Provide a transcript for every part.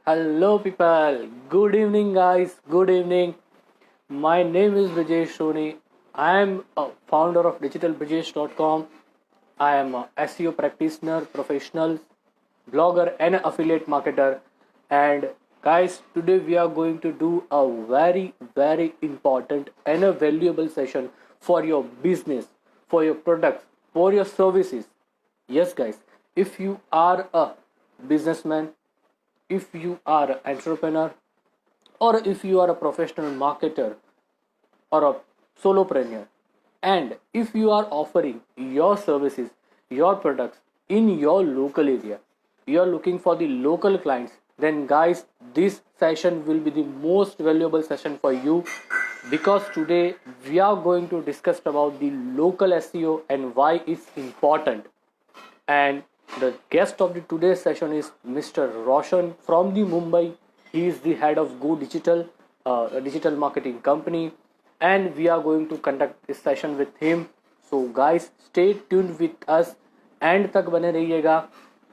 Hello, people. Good evening, guys. Good evening. My name is Brijesh Soni. I am a founder of digitalbrijesh.com. I am a SEO practitioner, professional, blogger, and affiliate marketer. And guys, today we are going to do a very important and a valuable session for your business, for your products, for your services. Yes, guys, if you are a businessman, if you are an entrepreneur, or if you are a professional marketer or a solopreneur, and if you are offering your services, your products in your local area, you are looking for the local clients, then guys, this session will be the most valuable session for you, because today we are going to discuss about the local SEO and why it's important. And the guest of the today's session is Mr. Roshan from the Mumbai. He is the head of Go Digital, a digital marketing company, and we are going to conduct this session with him. So guys, stay tuned with us, and तक बने रहिएगा.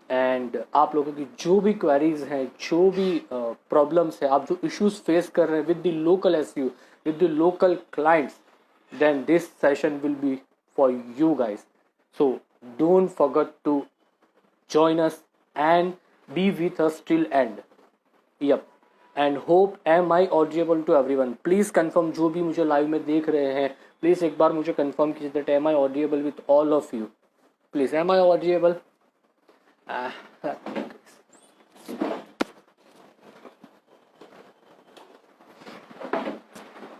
And आप लोगों की जो भी queries हैं, जो भी प्रॉब्लम्स है, आप जो इश्यूज फेस कर रहे हैं with the local SEO, with the local clients, then this session will be for you guys. So don't forget to join us and be with us till end. Yep. And hope am I audible to everyone. Please confirm, जो भी मुझे live में देख रहे हैं, please एक बार मुझे confirm कीजिए that am I audible with all of you. Please, am I audible?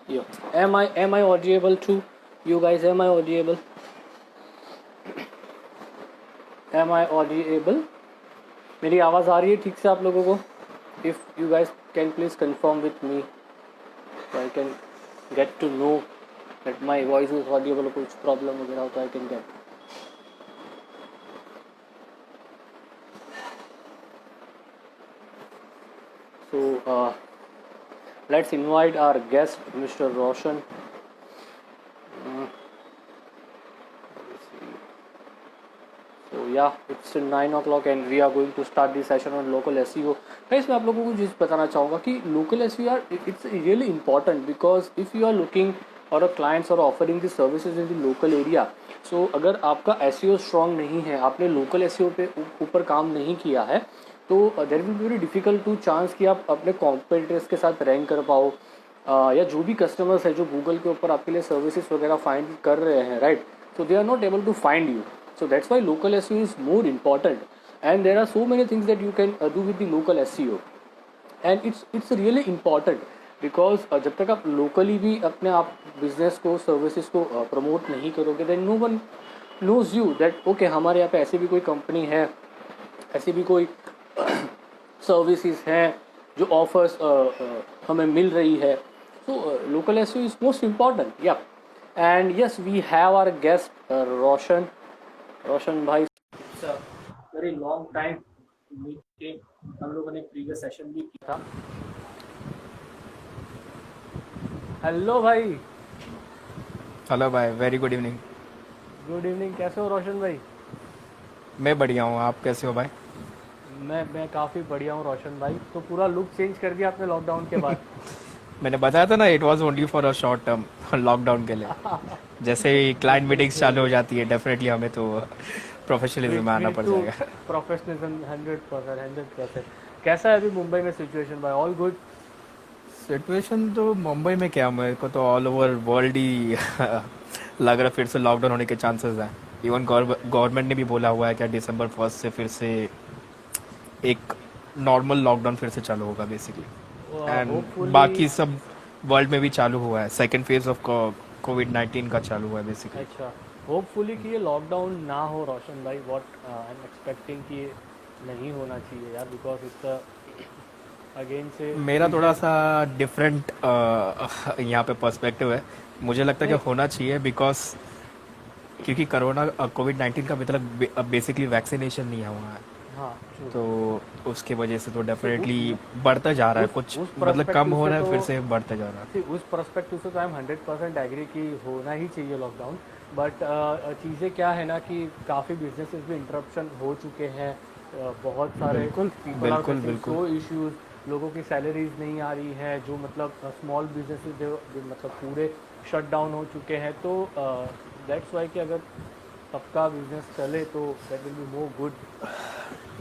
Yo, am I audible to you guys? Am I audible? Am I audible? मेरी आवाज़ आ रही है ठीक से आप लोगों को? If you guys can please confirm with me, so I can get to know that my voice is audible. कुछ problem वगैरह हो तो I can get. So let's invite our guest, Mr. Roshan. So yeah, it's 9 o'clock and we are going to start this session on local SEO. Guys, मैं आप लोगों को चीज़ बताना चाहूँगा कि local SEO are it's really important, because if you are looking or a clients or offering the services in the local area, so अगर आपका SEO strong नहीं है, आपने local SEO पे ऊपर काम नहीं किया है, तो there will be very difficult to chance कि आप अपने कॉम्पिटिटर्स के साथ रैंक कर पाओ, या जो भी कस्टमर्स है जो गूगल के ऊपर आपके लिए सर्विसेज वगैरह फाइंड कर रहे हैं, right, so they are not able to find you. So that's why local SEO is more important, and there are so many things that you can do with the local SEO, and it's really important because जब तक आप locally भी अपने आप business को, services को promote नहीं करोगे, then no one knows you that okay, हमारे यहाँ पे ऐसी भी कोई company है, ऐसी भी कोई सर्विसेज हैं जो ऑफर्स हमें मिल रही है. So local SEO is most important. Yeah and yes, we have our guest Roshan भाई. It's a very long time meet के, हम लोगों ने प्रीवियस सेशन भी किया था. हेलो भाई. हेलो भाई, very good evening. Good evening. कैसे हो रोशन भाई? मैं बढ़िया हूँ, आप कैसे हो भाई? मैं काफ़ी बढ़िया हूँ रोशन भाई. तो पूरा लुक चेंज कर दिया आपने लॉकडाउन के बाद. मैंने बताया था ना, it was only for a short term, lockdown के लिए. जैसे ही क्लाइंट मीटिंग्स चालू हो जाती है, डेफिनेटली हमें तो प्रोफेशनलिज्म में आना पड़ जाएगा. प्रोफेशनलिज्म 100%. कैसा है अभी मुंबई में सिचुएशन भाई? All good? सिचुएशन तो मुंबई में क्या, मेरे को तो ऑल ओवर वर्ल्ड ही लग रहा है फिर से लॉकडाउन होने के चांसेस हैं. इवन गवर्नमेंट ने भी बोला हुआ है कि दिसंबर 1 से फिर से एक नॉर्मल लॉकडाउन फिर से चालू होगा बेसिकली. And hopefully. बाकी सब वर्ल्ड में भी चालू हुआ है. सेकेंड फेज ऑफ कोविड-19 का चालू हुआ है बेसिकली. अच्छा, होपफुली कि ये लॉकडाउन ना हो रोशन भाई. व्हाट आई एम एक्सपेक्टिंग कि ये नहीं होना चाहिए यार, बिकॉज इट्स अगेन से मेरा थोड़ा सा डिफरेंट यहाँ पे पर्सपेक्टिव है. मुझे लगता है कि होना चाहिए, बिकॉज क्योंकि कोरोना कोविड-19 का अभी तक बेसिकली वैक्सीनेशन नहीं हुआ है. हाँ, तो उसके वजह से तो डेफिनेटली बढ़ता जा रहा है. कुछ मतलब कम हो रहा है, फिर से बढ़ता जा रहा है. उस पर्सपेक्टिव से तो आई एम 100% एग्री कि होना ही चाहिए लॉकडाउन. बट चीज़ें क्या है ना कि काफ़ी बिजनेसेस भी इंटरप्शन हो चुके हैं. बहुत सारे बिल्कुल बिल्कुल बिल्कुल सो इश्यूज. लोगों की सैलरीज नहीं आ रही है, जो मतलब स्मॉल बिजनेसेस जो मतलब पूरे शट डाउन हो चुके हैं, तो दैट्स वाई कि अगर सबका बिजनेस चले तो that will be more good.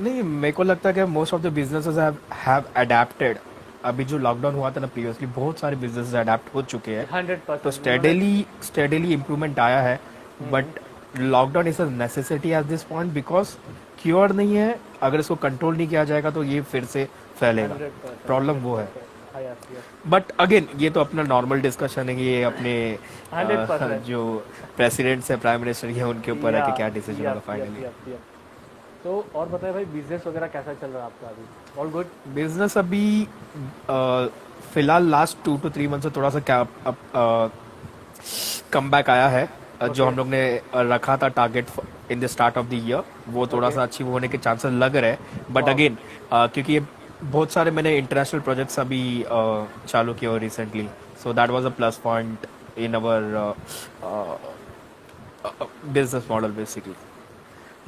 नहीं, मेरे को लगता है कि most of the businesses have adapted. अभी जो लॉकडाउन हुआ था ना प्रीवियसली, बहुत सारे बिजनेसेस अडेप्ट हो चुके हैं, तो 100% मैंने। स्टेडीली इम्प्रूवमेंट आया है। But lockdown is a necessity at this point, because cure नहीं है। अगर इसको कंट्रोल नहीं किया जाएगा तो ये फिर से फैलेगा। 100%, प्रॉब्लम वो है। 100%। हाँ, यस यस। बट अगेन ये तो अपना नॉर्मल डिस्कशन है कि ये अपने 100%। जो प्रेसिडेंट्स है, प्राइम मिनिस्टर है, उनके ऊपर है या कि क्या डिसीजन होगा yup yup finally. Yup yup. तो और बताए भाई, बिजनेस वगैरह कैसा चल रहा है आपका अभी? All good? बिजनेस अभी फिलहाल लास्ट 2 to 3 मंथ से थोड़ा सा क्या कम बैक आया है। जो ओके हम लोग ने रखा था target in the start of the year, वो थोड़ा ओके। सा अचीव होने के चांसेस लग रहे हैं। But wow. अगेन क्योंकि ये बहुत सारे मैंने इंटरनेशनल प्रोजेक्ट्स अभी चालू किए हुए recently, so that was a plus point in our business model basically.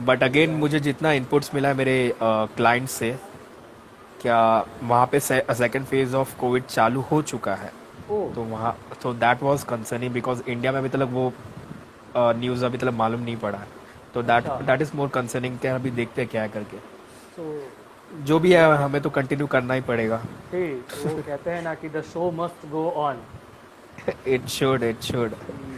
But सही अगेन है। मुझे जितना इनपुट्स मिला है मेरे क्लाइंट से, क्या वहाँ पे सेकेंड फेज ऑफ कोविड चालू हो चुका है। ओ। तो वहाँ तो that was concerning, because India में अभी तक वो न्यूज़ अभी तक मालूम नहीं पड़ा है। तो दैट अच्छा। दैट इज़ मोर कंसर्निंग, क्या अभी देखते हैं क्या है करके। सो जो भी है हमें तो कंटिन्यू करना ही पड़ेगा। वो कहते हैं ना कि the show must go on. It should yup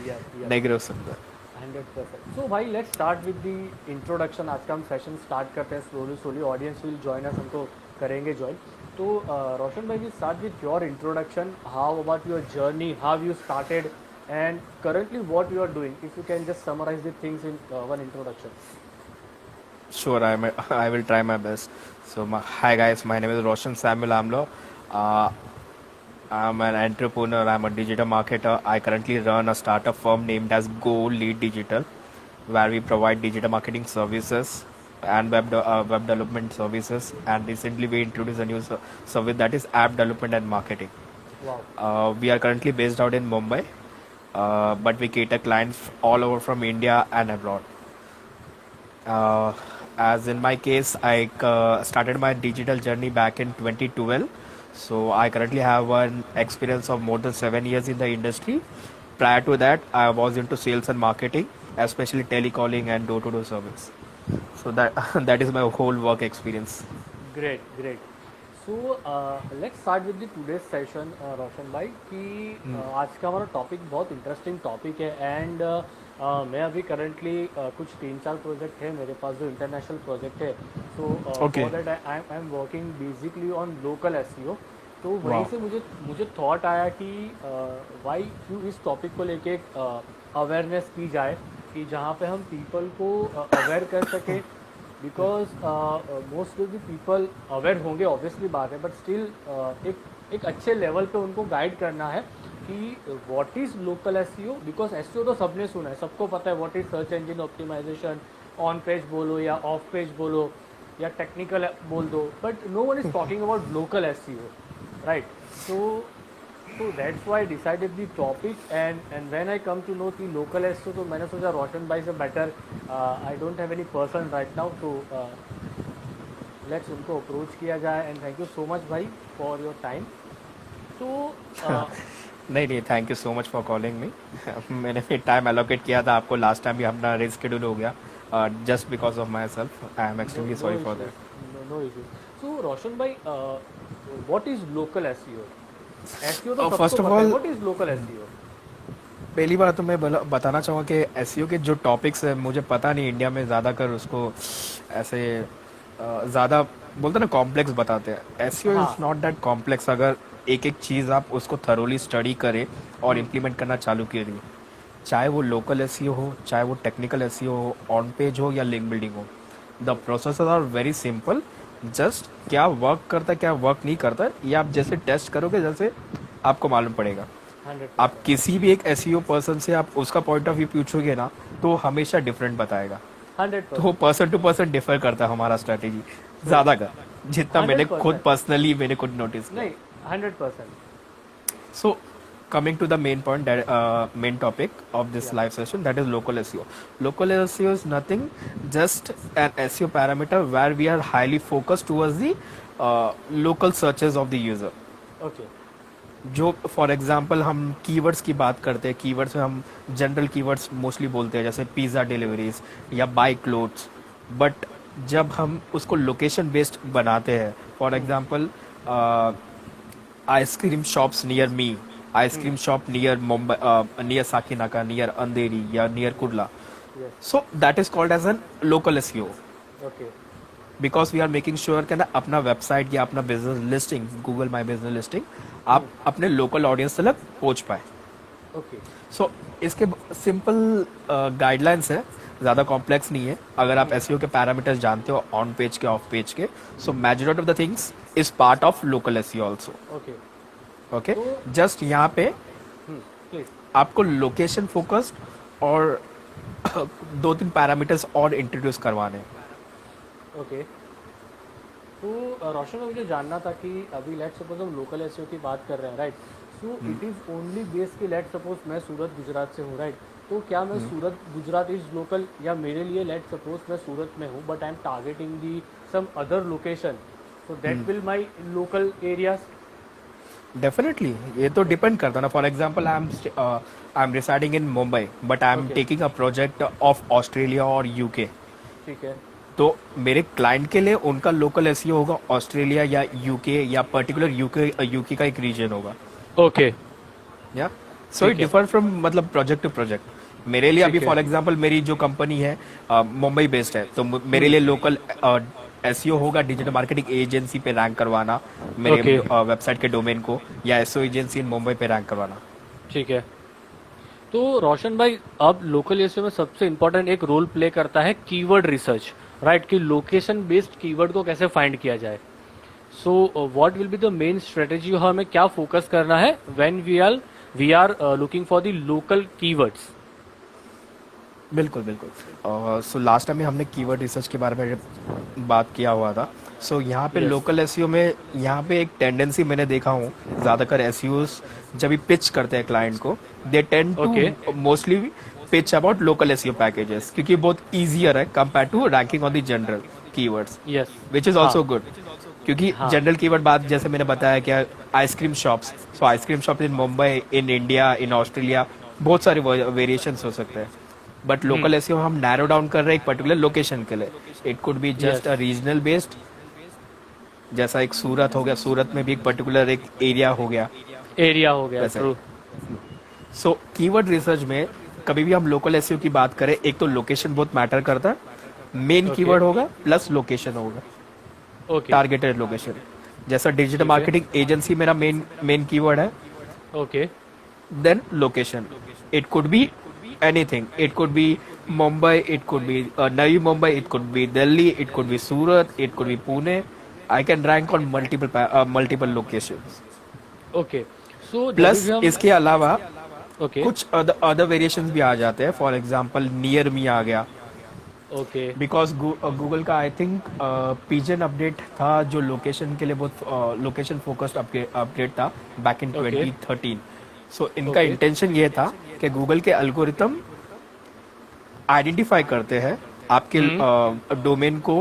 yup. नहीं गिर सकता। 100%। सो भाई, let's start with the introduction. आज का हम सेशन स्टार्ट करते हैं slowly slowly. Audience will join us, हमको करेंगे ज्वाइन। तो रोशन भाई, we start with your introduction. How about your journey, how you started, and currently what you are doing? If you can just summarize the things in one introduction. Sure, I will try my best. So, hi guys, my name is Roshan Samuel Amlo. Uh, I'm an entrepreneur. I'm a digital marketer. I currently run a startup firm named as Go Lead Digital, where we provide digital marketing services and web development services. And recently, we introduced a new service that is app development and marketing. Wow. We are currently based out in Mumbai, but we cater clients all over from India and abroad. Uh, as in my case, I started my digital journey back in 2012. So I currently have an experience of more than 7 years in the industry. Prior to that, I was into sales and marketing, especially telecalling and door-to-door service. So that that is my whole work experience. Great, great. So let's start with the today's session, रोशन भाई, कि आज का हमारा topic बहुत interesting topic है। And मैं अभी currently कुछ 3-4 प्रोजेक्ट है मेरे पास जो इंटरनेशनल प्रोजेक्ट है। सो Okay. For that I am working basically on local SEO. तो वहीं Wow. से मुझे थॉट आया कि वाई क्यों इस टॉपिक को लेके अवेयरनेस की जाए, कि जहाँ पे हम पीपल को अवेयर कर सके। Because most of the people aware होंगे, ऑब्वियसली बात है, बट स्टिल एक अच्छे लेवल पे उनको गाइड करना है कि what is local SEO. Because SEO तो सबने सुना है, सबको पता है what is search engine optimisation. On page बोलो या ऑफ पेज बोलो या टेक्निकल बोल दो, but no one is talking about local SEO, right? So that's why I decided the topic, and when I come to know the local SEO, तो मैंने सोचा रोशन भाई से better, I don't have any person right now, तो let's उनको approach किया जाए। And thank you so much भाई फॉर योर टाइम। तो नहीं, thank you so much for calling me. मैंने फिर टाइम एलोकेट किया था आपको, लास्ट टाइम भी अपना रिस्केड्यूल हो गया, just because of myself. I am extremely sorry for that. No issue. So Roshan भाई, what is local SEO? SEO तो फर्स्ट सबको ऑफ पता है, all, what is local SEO? पहली बात तो मैं बताना चाहूँगा कि एसईओ के जो टॉपिक्स है, मुझे पता नहीं इंडिया में ज़्यादा कर उसको ऐसे ज़्यादा बोलते ना कॉम्प्लेक्स बताते हैं। एसईओ हाँ। Is not that complex. अगर एक एक चीज़ आप उसको थरोली स्टडी करें और इम्प्लीमेंट करना चालू करिए, चाहे वो लोकल एसईओ हो, चाहे वो टेक्निकल एसईओ हो, ऑन पेज हो या लिंक बिल्डिंग हो, the process are very simple. Just क्या वर्क करता है, क्या वर्क नहीं करता है, ये आप जैसे टेस्ट करोगे, जैसे आपको मालूम पड़ेगा। 100%। आप किसी भी एक एसईओ पर्सन से आप उसका पॉइंट ऑफ व्यू पूछोगे ना, तो हमेशा डिफरेंट बताएगा। 100%। तो पर्सन टू पर्सन डिफर करता है हमारा स्ट्रेटेजी ज्यादा का, जितना मैंने 100%। खुद पर्सनली मैंने खुद नोटिस किया। नहीं, 100%। सो coming to the main point, that main topic of this live session, that is local SEO. Local SEO is nothing, just an SEO parameter where we are highly focused towards the local searches of the user. Okay जो for example हम keywords की बात करते हैं, keywords में हम general keywords mostly बोलते हैं, जैसे पिज़्ज़ा डिलीवरीज या बाई क्लोथ्स, बट जब हम उसको लोकेशन बेस्ड बनाते हैं, for example ice cream shops near me, ice cream shop near Mumbai, near Sakinaka, near Andheri या near Kurla, so that is called as an local SEO, okay because we are making sure कि ना अपना website या अपना business listing, Google my business listing, आप अपने local audience तक पहुंच पाए. ओके सो इसके सिंपल गाइडलाइंस है, ज़्यादा कॉम्प्लेक्स नहीं है. अगर आप एसईओ के पैरामीटर्स जानते हो ऑन पेज के, ऑफ पेज के, सो majority of the things is part of local SEO also. Okay okay, just यहाँ पे प्लीज आपको लोकेशन फोकस्ड और 2-3 पैरामीटर्स और इंट्रोड्यूस करवाने. ओके तो रोशन, मुझे जानना था कि अभी लेट सपोज हम लोकल एसईओ की बात कर रहे हैं, right? So it is only base कि लेट सपोज मैं सूरत गुजरात से हूँ, राइट? तो क्या मैं सूरत गुजरात इज लोकल, या मेरे लिए लेट सपोज मैं सूरत में हूँ but I am targeting the some other location, so that will my local areas? Definitely ये तो डिपेंड करता है ना. For example I am residing in Mumbai but I am Okay. Taking a project of Australia और UK, ठीक है. तो मेरे क्लाइंट के लिए उनका लोकल एसईओ होगा ऑस्ट्रेलिया या यूके या पर्टिकुलर यूके का एक रीजन होगा. ओके या सो इट ठीक है. डिफर फ्रॉम मतलब प्रोजेक्ट टू प्रोजेक्ट. मेरे लिए ठीक अभी है. फॉर एग्जांपल मेरी जो कंपनी है मुंबई बेस्ड है, तो मेरे लिए लोकल एसईओ होगा डिजिटल मार्केटिंग एजेंसी पे रैंक करवाना, मेरे Okay. वेबसाइट के डोमेन को, या एसईओ एजेंसी इन मुंबई पे रैंक करवाना. ठीक है. तो रोशन भाई, अब लोकल एसईओ में सबसे इम्पोर्टेंट एक रोल प्ले करता है कीवर्ड रिसर्च, राइट? कि लोकेशन बेस्ड कीवर्ड को कैसे फाइंड किया जाए. So what will be the main strategy, हमें क्या फोकस करना है when we are looking for the local keywords? बिल्कुल बिल्कुल. सो लास्ट टाइम हमने कीवर्ड रिसर्च के बारे में बात किया हुआ था. सो यहाँ पे Yes. लोकल एसईओ में यहाँ पे एक टेंडेंसी मैंने देखा हूँ, ज़्यादातर एसईओस जब भी पिच करते हैं क्लाइंट को, they tend to mostly pitch about local SEO packages, क्योंकि बहुत ईजियर है compare to ranking on the general keywords, yes, which is also good. क्योंकि जनरल कीवर्ड बात जैसे मैंने बताया कि ice cream shops, so ice cream shop in Mumbai, in India, in Australia, बहुत सारे वेरिएशंस हो सकते हैं. बट लोकल एसईओ हम नैरो डाउन कर रहे हैं एक पर्टिकुलर लोकेशन के लिए. It could be just a regional based, जैसा एक सूरत हो गया, सूरत में भी एक पर्टिकुलर एक एरिया हो गया. एरिया हो गया. वैसे. ट्रू. सो कीवर्ड रिसर्च में कभी भी हम लोकल एसईओ की बात करें, एक तो लोकेशन बहुत मैटर करता है, मेन Okay. कीवर्ड होगा प्लस लोकेशन होगा, ओके टारगेटेड लोकेशन. जैसा डिजिटल मार्केटिंग एजेंसी मेरा मेन कीवर्ड है, okay then location. It could be anything. It could be Mumbai, it could be Navi Mumbai, it could be Delhi, it could be Surat, it could be Pune. I can rank on multiple locations. Okay. So Plus इसके अलावा okay कुछ other variations भी आ जाते हैं. For example, near me आ गया. Okay because Google का I think pigeon update था जो लोकेशन के लिए बहुत लोकेशन फोकस्ड अपडेट था बैक इन Okay. 2013. सो इनका Okay. इंटेंशन ये था कि गूगल के एल्गोरिथम आइडेंटिफाई करते हैं आपके डोमेन को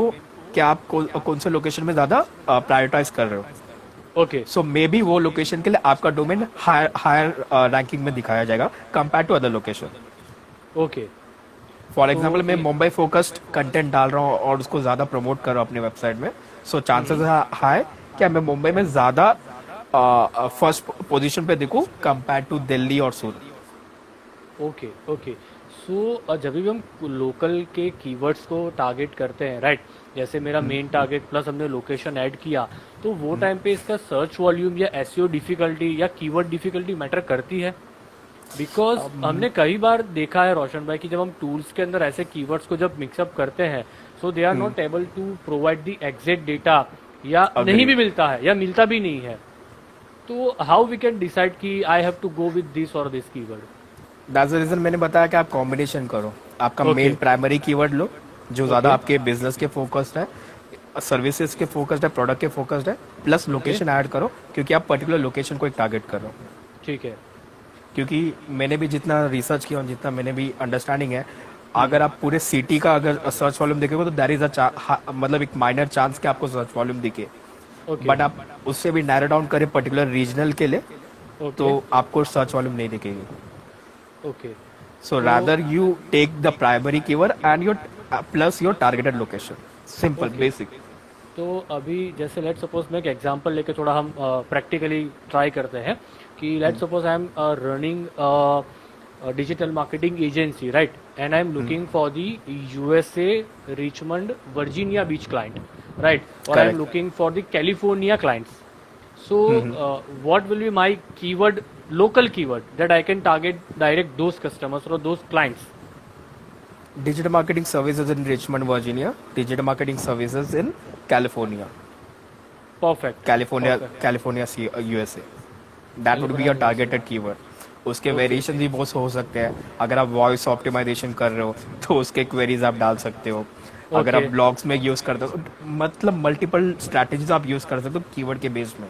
कि आप कौन से लोकेशन में ज्यादा प्रायोरिटाइज कर रहे हो. ओके सो मे बी वो लोकेशन के लिए आपका डोमेन हायर रैंकिंग में दिखाया जाएगा compare to other location. Okay for example मैं मुंबई फोकस्ड कंटेंट डाल रहा हूँ और उसको ज्यादा प्रमोट कर रहा हूँ अपने वेबसाइट में, सो चांसेस हाई क्या मैं मुंबई में ज्यादा फर्स्ट पोजीशन पे दिखूं कंपेयर टू दिल्ली और सूरत. Okay okay. सो जब भी हम लोकल के कीवर्ड्स को टारगेट करते हैं, राइट? जैसे मेरा मेन टारगेट प्लस हमने लोकेशन ऐड किया, तो वो टाइम पे इसका सर्च वॉल्यूम या एसईओ डिफिकल्टी या कीवर्ड डिफिकल्टी मैटर करती है? बिकॉज हमने कई बार देखा है रोशन भाई कि जब हम टूल्स के अंदर ऐसे कीवर्ड्स को जब मिक्सअप करते हैं, so they are not able to provide the exact data, या नहीं भी मिलता है या मिलता भी नहीं है. तो हाउ वी कैन डिसाइड कि I have to go with this और this keyword? That's the reason मैंने बताया कि आप कॉम्बिनेशन करो. आपका Okay. मेन प्राइमरी कीवर्ड लो जो ज्यादा Okay. आपके बिजनेस के फोकस्ड है, सर्विसेज के फोकस्ड है, प्रोडक्ट के फोकस्ड है, प्लस लोकेशन ऐड करो क्योंकि आप पर्टिकुलर लोकेशन को एक टारगेट कर रहे हो. ठीक है. क्योंकि मैंने भी जितना रिसर्च किया और जितना मैंने भी अंडरस्टैंडिंग है, अगर आप पूरे सिटी का अगर सर्च वॉल्यूम देखेंगे तो देयर इज मतलब एक माइनर चांस कि आपको सर्च वॉल्यूम दिखे, ओके बट आप उससे भी नैरो डाउन करें पर्टिकुलर रीजनल के लिए ओके तो आपको सर्च वॉल्यूम नहीं दिखेगी. ओके. So तो rather you take the primary keyword and your plus your targeted location. Simple, okay, basic. तो अभी जैसे लेट सपोज मैं एक एग्जांपल लेके थोड़ा हम प्रैक्टिकली ट्राई करते हैं कि let suppose I am running digital marketing agency, right, and I am looking for the USA Richmond Virginia beach client, right, और I am Correct. Looking for the California clients. So, what will be my keyword, local keyword that I can target direct those customers or those clients? Digital marketing services in Richmond, Virginia. Digital marketing services in California. Perfect. California, Perfect. California, USA. That would be your California, USA. targeted keyword. उसके Okay. Variation भी बहुत हो सकते हैं. अगर आप voice optimisation कर रहे हो तो उसके क्वेरीज आप डाल सकते हो. अगर आप Okay. ब्लॉग्स में यूज करते हो मतलब मल्टीपल स्ट्रैटेजीज आप यूज कर सकते हो कीवर्ड के बेस में.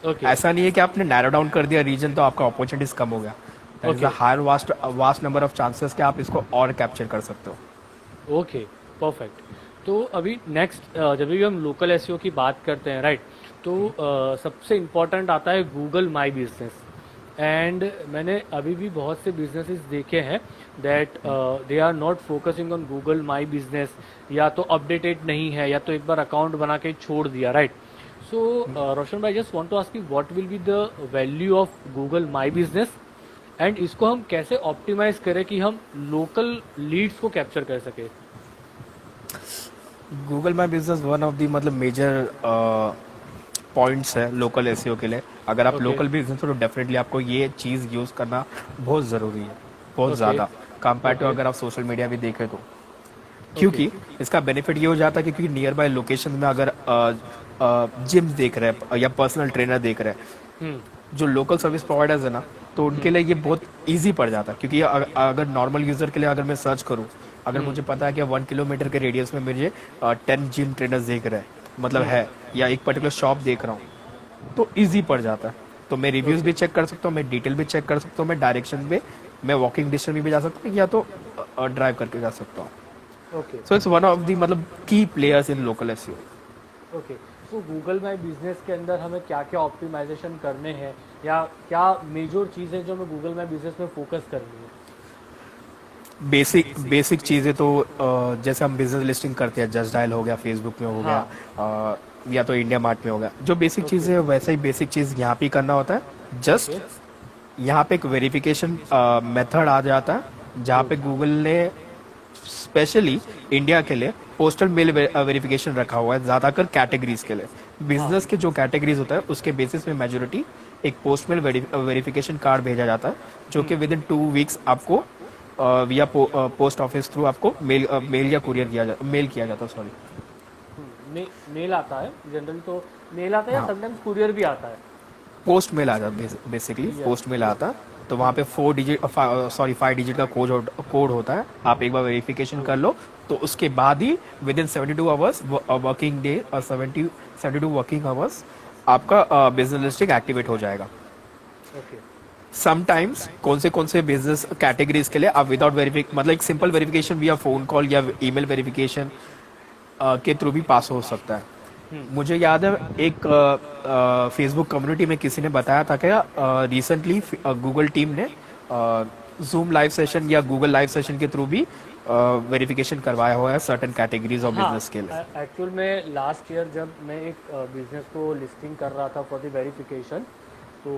Okay. ऐसा नहीं है कि आपने नैरो डाउन कर दिया रीजन तो आपका अपॉर्चुनिटीज कम हो गया. That is a Okay. Higher vast number of chances कि आप इसको और कैप्चर कर सकते हो. Okay, perfect. तो अभी नेक्स्ट जब भी हम लोकल एसईओ की बात करते हैं, राइट, तो सबसे इम्पोर्टेंट आता है गूगल माई बिजनेस. एंड मैंने अभी भी बहुत से बिजनेसेस देखे हैं that they are not focusing on Google my business, या तो अपडेटेड नहीं है या तो एक बार अकाउंट बना के छोड़ दिया, राइट. सो रोशन भाई, just want to ask you what will be the value of Google my business, and इसको हम कैसे ऑप्टिमाइज करें कि हम लोकल लीड्स को कैप्चर कर सके. Google my business one of the मतलब मेजर पॉइंट्स है लोकल एसईओ के लिए. अगर आप Okay. लोकल बिजनेस हो तो डेफिनेटली आपको ये चीज़ यूज़ करना बहुत ज़रूरी है, बहुत Okay. ज़्यादा कंपेयर टू Okay. अगर आप सोशल मीडिया भी देखें तो. क्योंकि इसका बेनिफिट ये हो जाता है कि क्योंकि नियर बाय लोकेशन में अगर जिम देख रहे हैं या पर्सनल ट्रेनर देख रहे हैं, हम्म. जो लोकल सर्विस प्रोवाइडर्स है ना, तो उनके लिए ये बहुत इजी पड़ जाता है. क्योंकि अगर नॉर्मल यूजर के लिए अगर मैं सर्च करूं, अगर मुझे पता है कि 1 किलोमीटर के रेडियस में मुझे 10 जिम ट्रेनर्स देख रहे हैं मतलब है, या एक पर्टिकुलर शॉप देख रहा हूँ, तो इजी पड़ जाता है. तो मैं रिव्यूज भी चेक कर सकता हूँ, मैं डिटेल भी चेक कर सकता हूँ, मैं डायरेक्शन में मैं वॉकिंग डिस्टेंस में भी जा सकता हूँ या तो ड्राइव करके जा सकता हूँ. Okay so it's one of the मतलब की players in local SEO. Okay. तो गूगल माई बिजनेस के अंदर हमें क्या क्या ऑप्टिमाइजेशन करने हैं, या क्या मेजर चीज़ें जो हमें गूगल माई बिजनेस में फोकस करनी है. बेसिक चीज़ें तो जैसे हम बिजनेस लिस्टिंग करते हैं, जस्ट डायल हो गया, फेसबुक में हो गया, या तो इंडिया मार्ट में हो गया. जो बेसिक चीज़ें है वैसा ही बेसिक चीज़ यहाँ पे करना होता है. जस्ट यहाँ पे एक वेरिफिकेशन मेथड आ जाता है जहाँ पे गूगल ने स्पेशली इंडिया के लिए पोस्टल मेल वेरिफिकेशन रखा हुआ है, ज़्यादातर कैटेगरीज के लिए. बिजनेस के जो कैटेगरीज होता है उसके बेसिस में मेजोरिटी एक पोस्ट मेल वेरिफिकेशन कार्ड भेजा जाता है, जो कि विद इन 2 वीक्स आपको विया पोस्ट ऑफिस थ्रू आपको मेल या कुरियर किया जाता है. सॉरी, मेल आता है जनरली, तो मेल आता है या हाँ. समटाइम्स कुरियर भी आता है. पोस्ट मेल आ जाता है बेसिकली. पोस्ट मेल आता है तो वहाँ पे 5 डिजिट का कोड होता है. आप एक बार वेरिफिकेशन कर लो तो उसके बाद ही within 72 hours working day और 72 वर्किंग आवर्स आपका बिजनेस लिस्टिंग एक्टिवेट हो जाएगा. ओके समटाइम्स कौन से बिजनेस कैटेगरीज के लिए आप विदाउट मतलब एक सिंपल वेरिफिकेशन विया फोन कॉल या ईमेल वेरिफिकेशन के थ्रू भी पास हो सकता है. मुझे याद है एक फेसबुक कम्युनिटी में किसी ने बताया था कि रिसेंटली गूगल टीम ने जूम लाइव सेशन या गूगल लाइव सेशन के थ्रू भी वेरिफिकेशन करवाया हुआ है सर्टेन कैटेगरीज ऑफ बिजनेस के लिए. एक्चुअल में लास्ट ईयर जब मैं एक बिजनेस को लिस्टिंग कर रहा था फॉर द वेरिफिकेशन, तो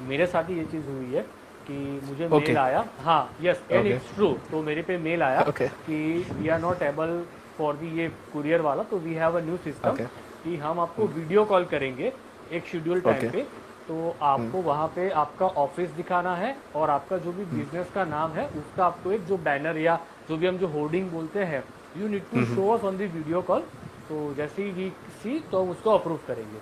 मेरे साथ ही ये चीज़ हुई है कि मुझे Okay. मेल आया. हाँ, yes, and Okay. It's true. तो मेरे पे मेल आया Okay. कि we are not able for the ये कुरियर वाला, तो we have a new system Okay. कि हम आपको वीडियो कॉल करेंगे एक शेड्यूल टाइम Okay. पे. तो आपको वहाँ पे आपका ऑफिस दिखाना है और आपका जो भी बिजनेस का नाम है उसका आपको एक जो बैनर या जो भी हम जो होर्डिंग बोलते हैं, you need to show us on the video call. तो जैसे ही वी सी तो हम उसको अप्रूव करेंगे.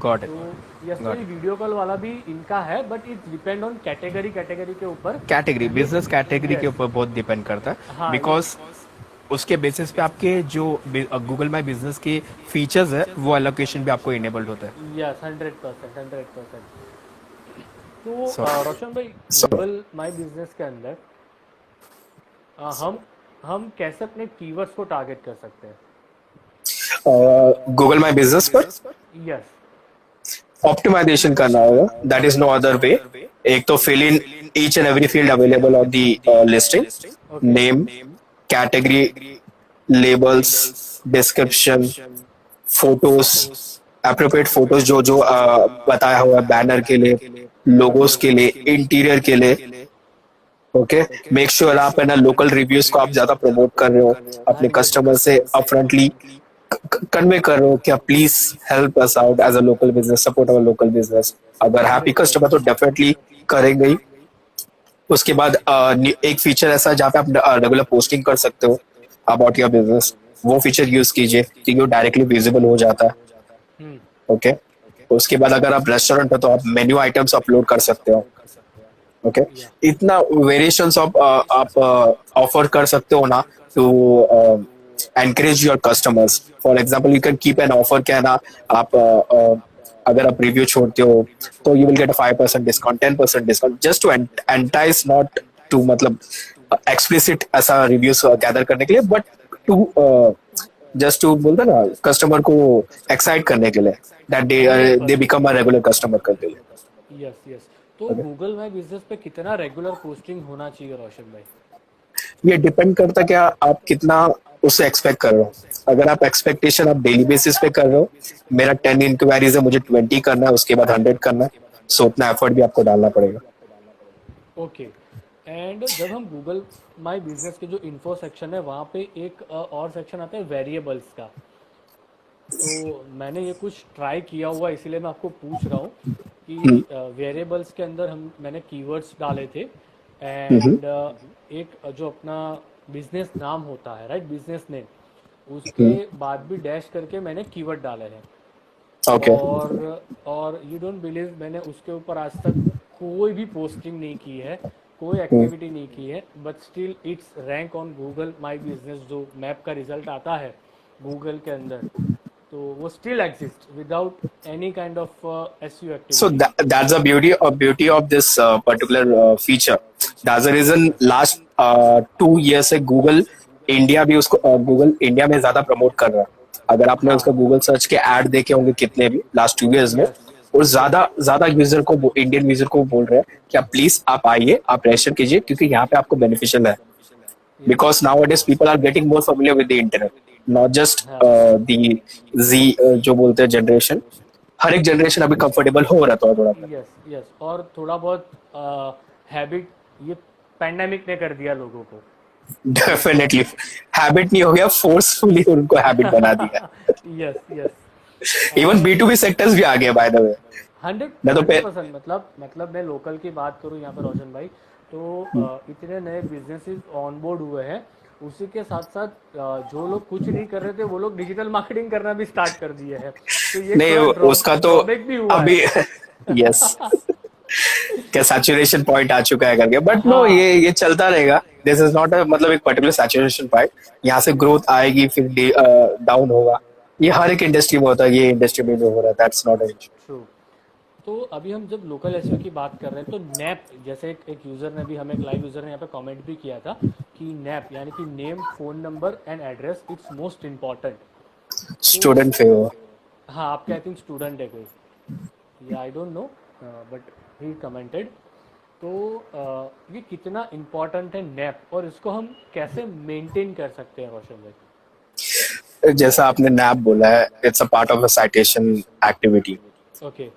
Got it. तो यस, तो ये वीडियो कॉल वाला भी इनका है, but it depend on category के ऊपर. कैटेगरी बिजनेस कैटेगरी के ऊपर बहुत डिपेंड करता है, हाँ, बिकॉज उसके बेसिस पे आपके जो गूगल माई बिजनेस के फीचर्स है वो एलोकेशन भी आपको इनेबल्ड होता है. यस, 100%. तो So, रोशन भाई, So, गूगल माई बिजनेस के अंदर हम कैसे अपने कीवर्ड्स को टारगेट कर सकते हैं? गूगल माई बिजनेस पर यस। ऑप्टिमाइजेशन करना होगा. That is no other way. एक तो fill in each and every field available on the listing. Okay. Name, category, labels, description, photos, appropriate photos जो जो बताया हुआ है बैनर के लिए, लोगोस के लिए, इंटीरियर के लिए. ओके, मेक श्योर आप है ना लोकल रिव्यूज को आप ज्यादा प्रमोट कर रहे हो, हाँ अपने जी, हाँ जी। कस्टमर से अपफ्रंटली कन्वे कर रहे हो कि आप please help us out as a local business, support our local business. अगर हैप्पी बिल्कुल। कस्टमर तो डेफिनेटली करेंगे ही. उसके बाद एक फीचर ऐसा है जहाँ पे आप रेगुलर पोस्टिंग कर सकते हो अबाउट योर बिजनेस. वो फीचर यूज कीजिए क्योंकि वो डायरेक्टली विजिबल हो जाता है. हम्म। ओके, उसके बाद अगर आप रेस्टोरेंट हो तो आप मेन्यू आइटम्स अपलोड कर सकते हो. ओके, या इतना वेरिएशंस आप ऑफर कर सकते हो ना to encourage your customers. For example you can keep an offer, क्या है ना आप अगर आप रिव्यू छोड़ते हो तो you will get a 5% discount, 10% discount, just to entice, not to मतलब एक्सप्लिसिट ऐसा रिव्यूज गैदर करने के लिए, बट टू जस्ट टू बोलते ना कस्टमर को एक्साइट करने के लिए, that they 100%। Become a regular customer करके लिए. Yes, yes. तो Okay? गूगल माई बिजनेस पे कितना रेगुलर पोस्टिंग होना चाहिए रोशन भाई? ये डिपेंड करता है क्या आप कितना उससे एक्सपेक्ट कर रहे हो. अगर आप एक्सपेक्टेशन आप डेली बेसिस पे कर रहे हो, मेरा 10 इंक्वायरीज है, मुझे 20 करना है, उसके बाद 100 करना है, सो उतना एफर्ट भी आपको डालना पड़ेगा. ओके। एंड जब हम गूगल माई बिजनेस के जो इन्फो सेक्शन है वहाँ पे एक और सेक्शन आता है वेरिएबल्स का। तो मैंने ये कुछ ट्राई किया हुआ है, इसीलिए मैं आपको पूछ रहा हूँ कि वेरिएबल्स के अंदर मैंने कीवर्ड्स डाले थे। एंड एक जो अपना बिजनेस नाम होता है, राइट, बिजनेस नेम, उसके बाद भी डैश करके मैंने कीवर्ड डाले हैं। ओके, और यू डोंट बिलीव, मैंने उसके ऊपर आज तक कोई भी पोस्टिंग नहीं की है, कोई एक्टिविटी नहीं की है, but still it's rank on Google my business. जो मैप का रिजल्ट आता है गूगल के अंदर, तो वो still exist without any kind of SEO so activity. that's the beauty of this particular feature. That's the reason last 2 years से Google India भी उसको गूगल इंडिया में ज्यादा प्रमोट कर रहा है. अगर आपने हाँ। उसका गूगल सर्च के ऐड देखे होंगे कितने भी लास्ट 2 years में, यस, और यस, ज्यादा ज्यादा यूजर को, इंडियन यूजर को बोल रहे हैं कि आप प्लीज आप आइए, आप रजिस्टर कीजिए क्योंकि यहाँ पे आपको बेनिफिशियल है. Yes. Because nowadays people are getting more familiar with the internet, not just हाँ। the Z जो बोलते हैं जनरेशन. हर एक जनरेशन अभी कंफर्टेबल हो रहा था थोड़ा. Yes, yes. और थोड़ा बहुत हैबिट ये पैंडेमिक ने कर दिया लोगों को। डेफिनेटली हैबिट नहीं हो गया, फोर्सफुली उनको हैबिट बना दिया. Yes, yes. इवन और B2B सेक्टर्स भी आ गए बाय द वे. हंड्रेड मैं तो पे 100%, मतलब मैं लोकल की बात करूँ यहाँ पर रोशन भाई, तो इतने नए बिजनेसेस ऑन बोर्ड हुए हैं। उसी के साथ साथ जो लोग कुछ नहीं कर रहे थे वो लोग डिजिटल मार्केटिंग करना भी स्टार्ट कर दिए हैं, तो ये नहीं, थोड़ा उसका तो ड्रॉबैक भी हुआ अभी है। यस क्या सैचुरेशन पॉइंट आ चुका है करके, बट नो हाँ। ये चलता रहेगा. दिस इज नॉट मतलब एक पर्टिकुलर सैचुरेशन पॉइंट. यहाँ से ग्रोथ आएगी फिर डाउन होगा. ये हर एक इंडस्ट्री में होता है, ये इंडस्ट्री में भी हो रहा है. That's not an. ट्रू। तो अभी हम जब लोकल एसईओ की बात कर रहे हैं तो नैप, जैसे एक यूज़र ने भी, हमें एक लाइव यूज़र ने यहाँ पे कमेंट भी किया था कि नैप यानी कि name, phone number and address, it's most important. तो स्टूडेंट फेवर. हाँ, आपके आई थिंक स्टूडेंट है कोई, या I don't know, but he commented. तो ये कितना इम्पोर्टेंट है नैप, और इसको हम कैसे मेंटेन कर सकते हैं रोशन भाई? जैसा आपने नैप बोला है, it's a part of a citation activity. Okay.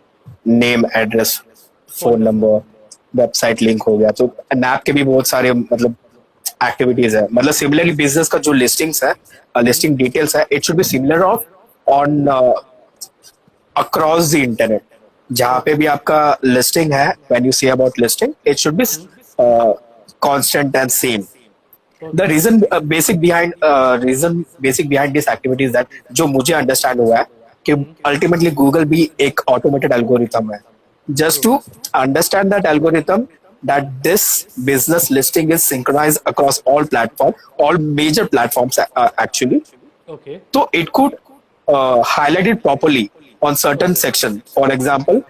Name, address, phone phone number. Number, website link हो गया. तो नैप के भी बहुत सारे मतलब एक्टिविटीज है. मतलब सिमिलरली बिजनेस का जो लिस्टिंग्स है, लिस्टिंग डिटेल्स है, it should be similar of on across the internet. जहाँ पे भी आपका लिस्टिंग है, when you say about listing, it should be constant and same. The okay. Reason basic behind this activity is that, जो मुझे understand हुआ है कि अल्टीमेटली गूगल भी एक ऑटोमेटेड एल्गोरिथम है. Just true. to understand that algorithm, that this business listing is synchronized across all major platforms actually. Okay. So it could highlight it properly on certain okay. section. For example,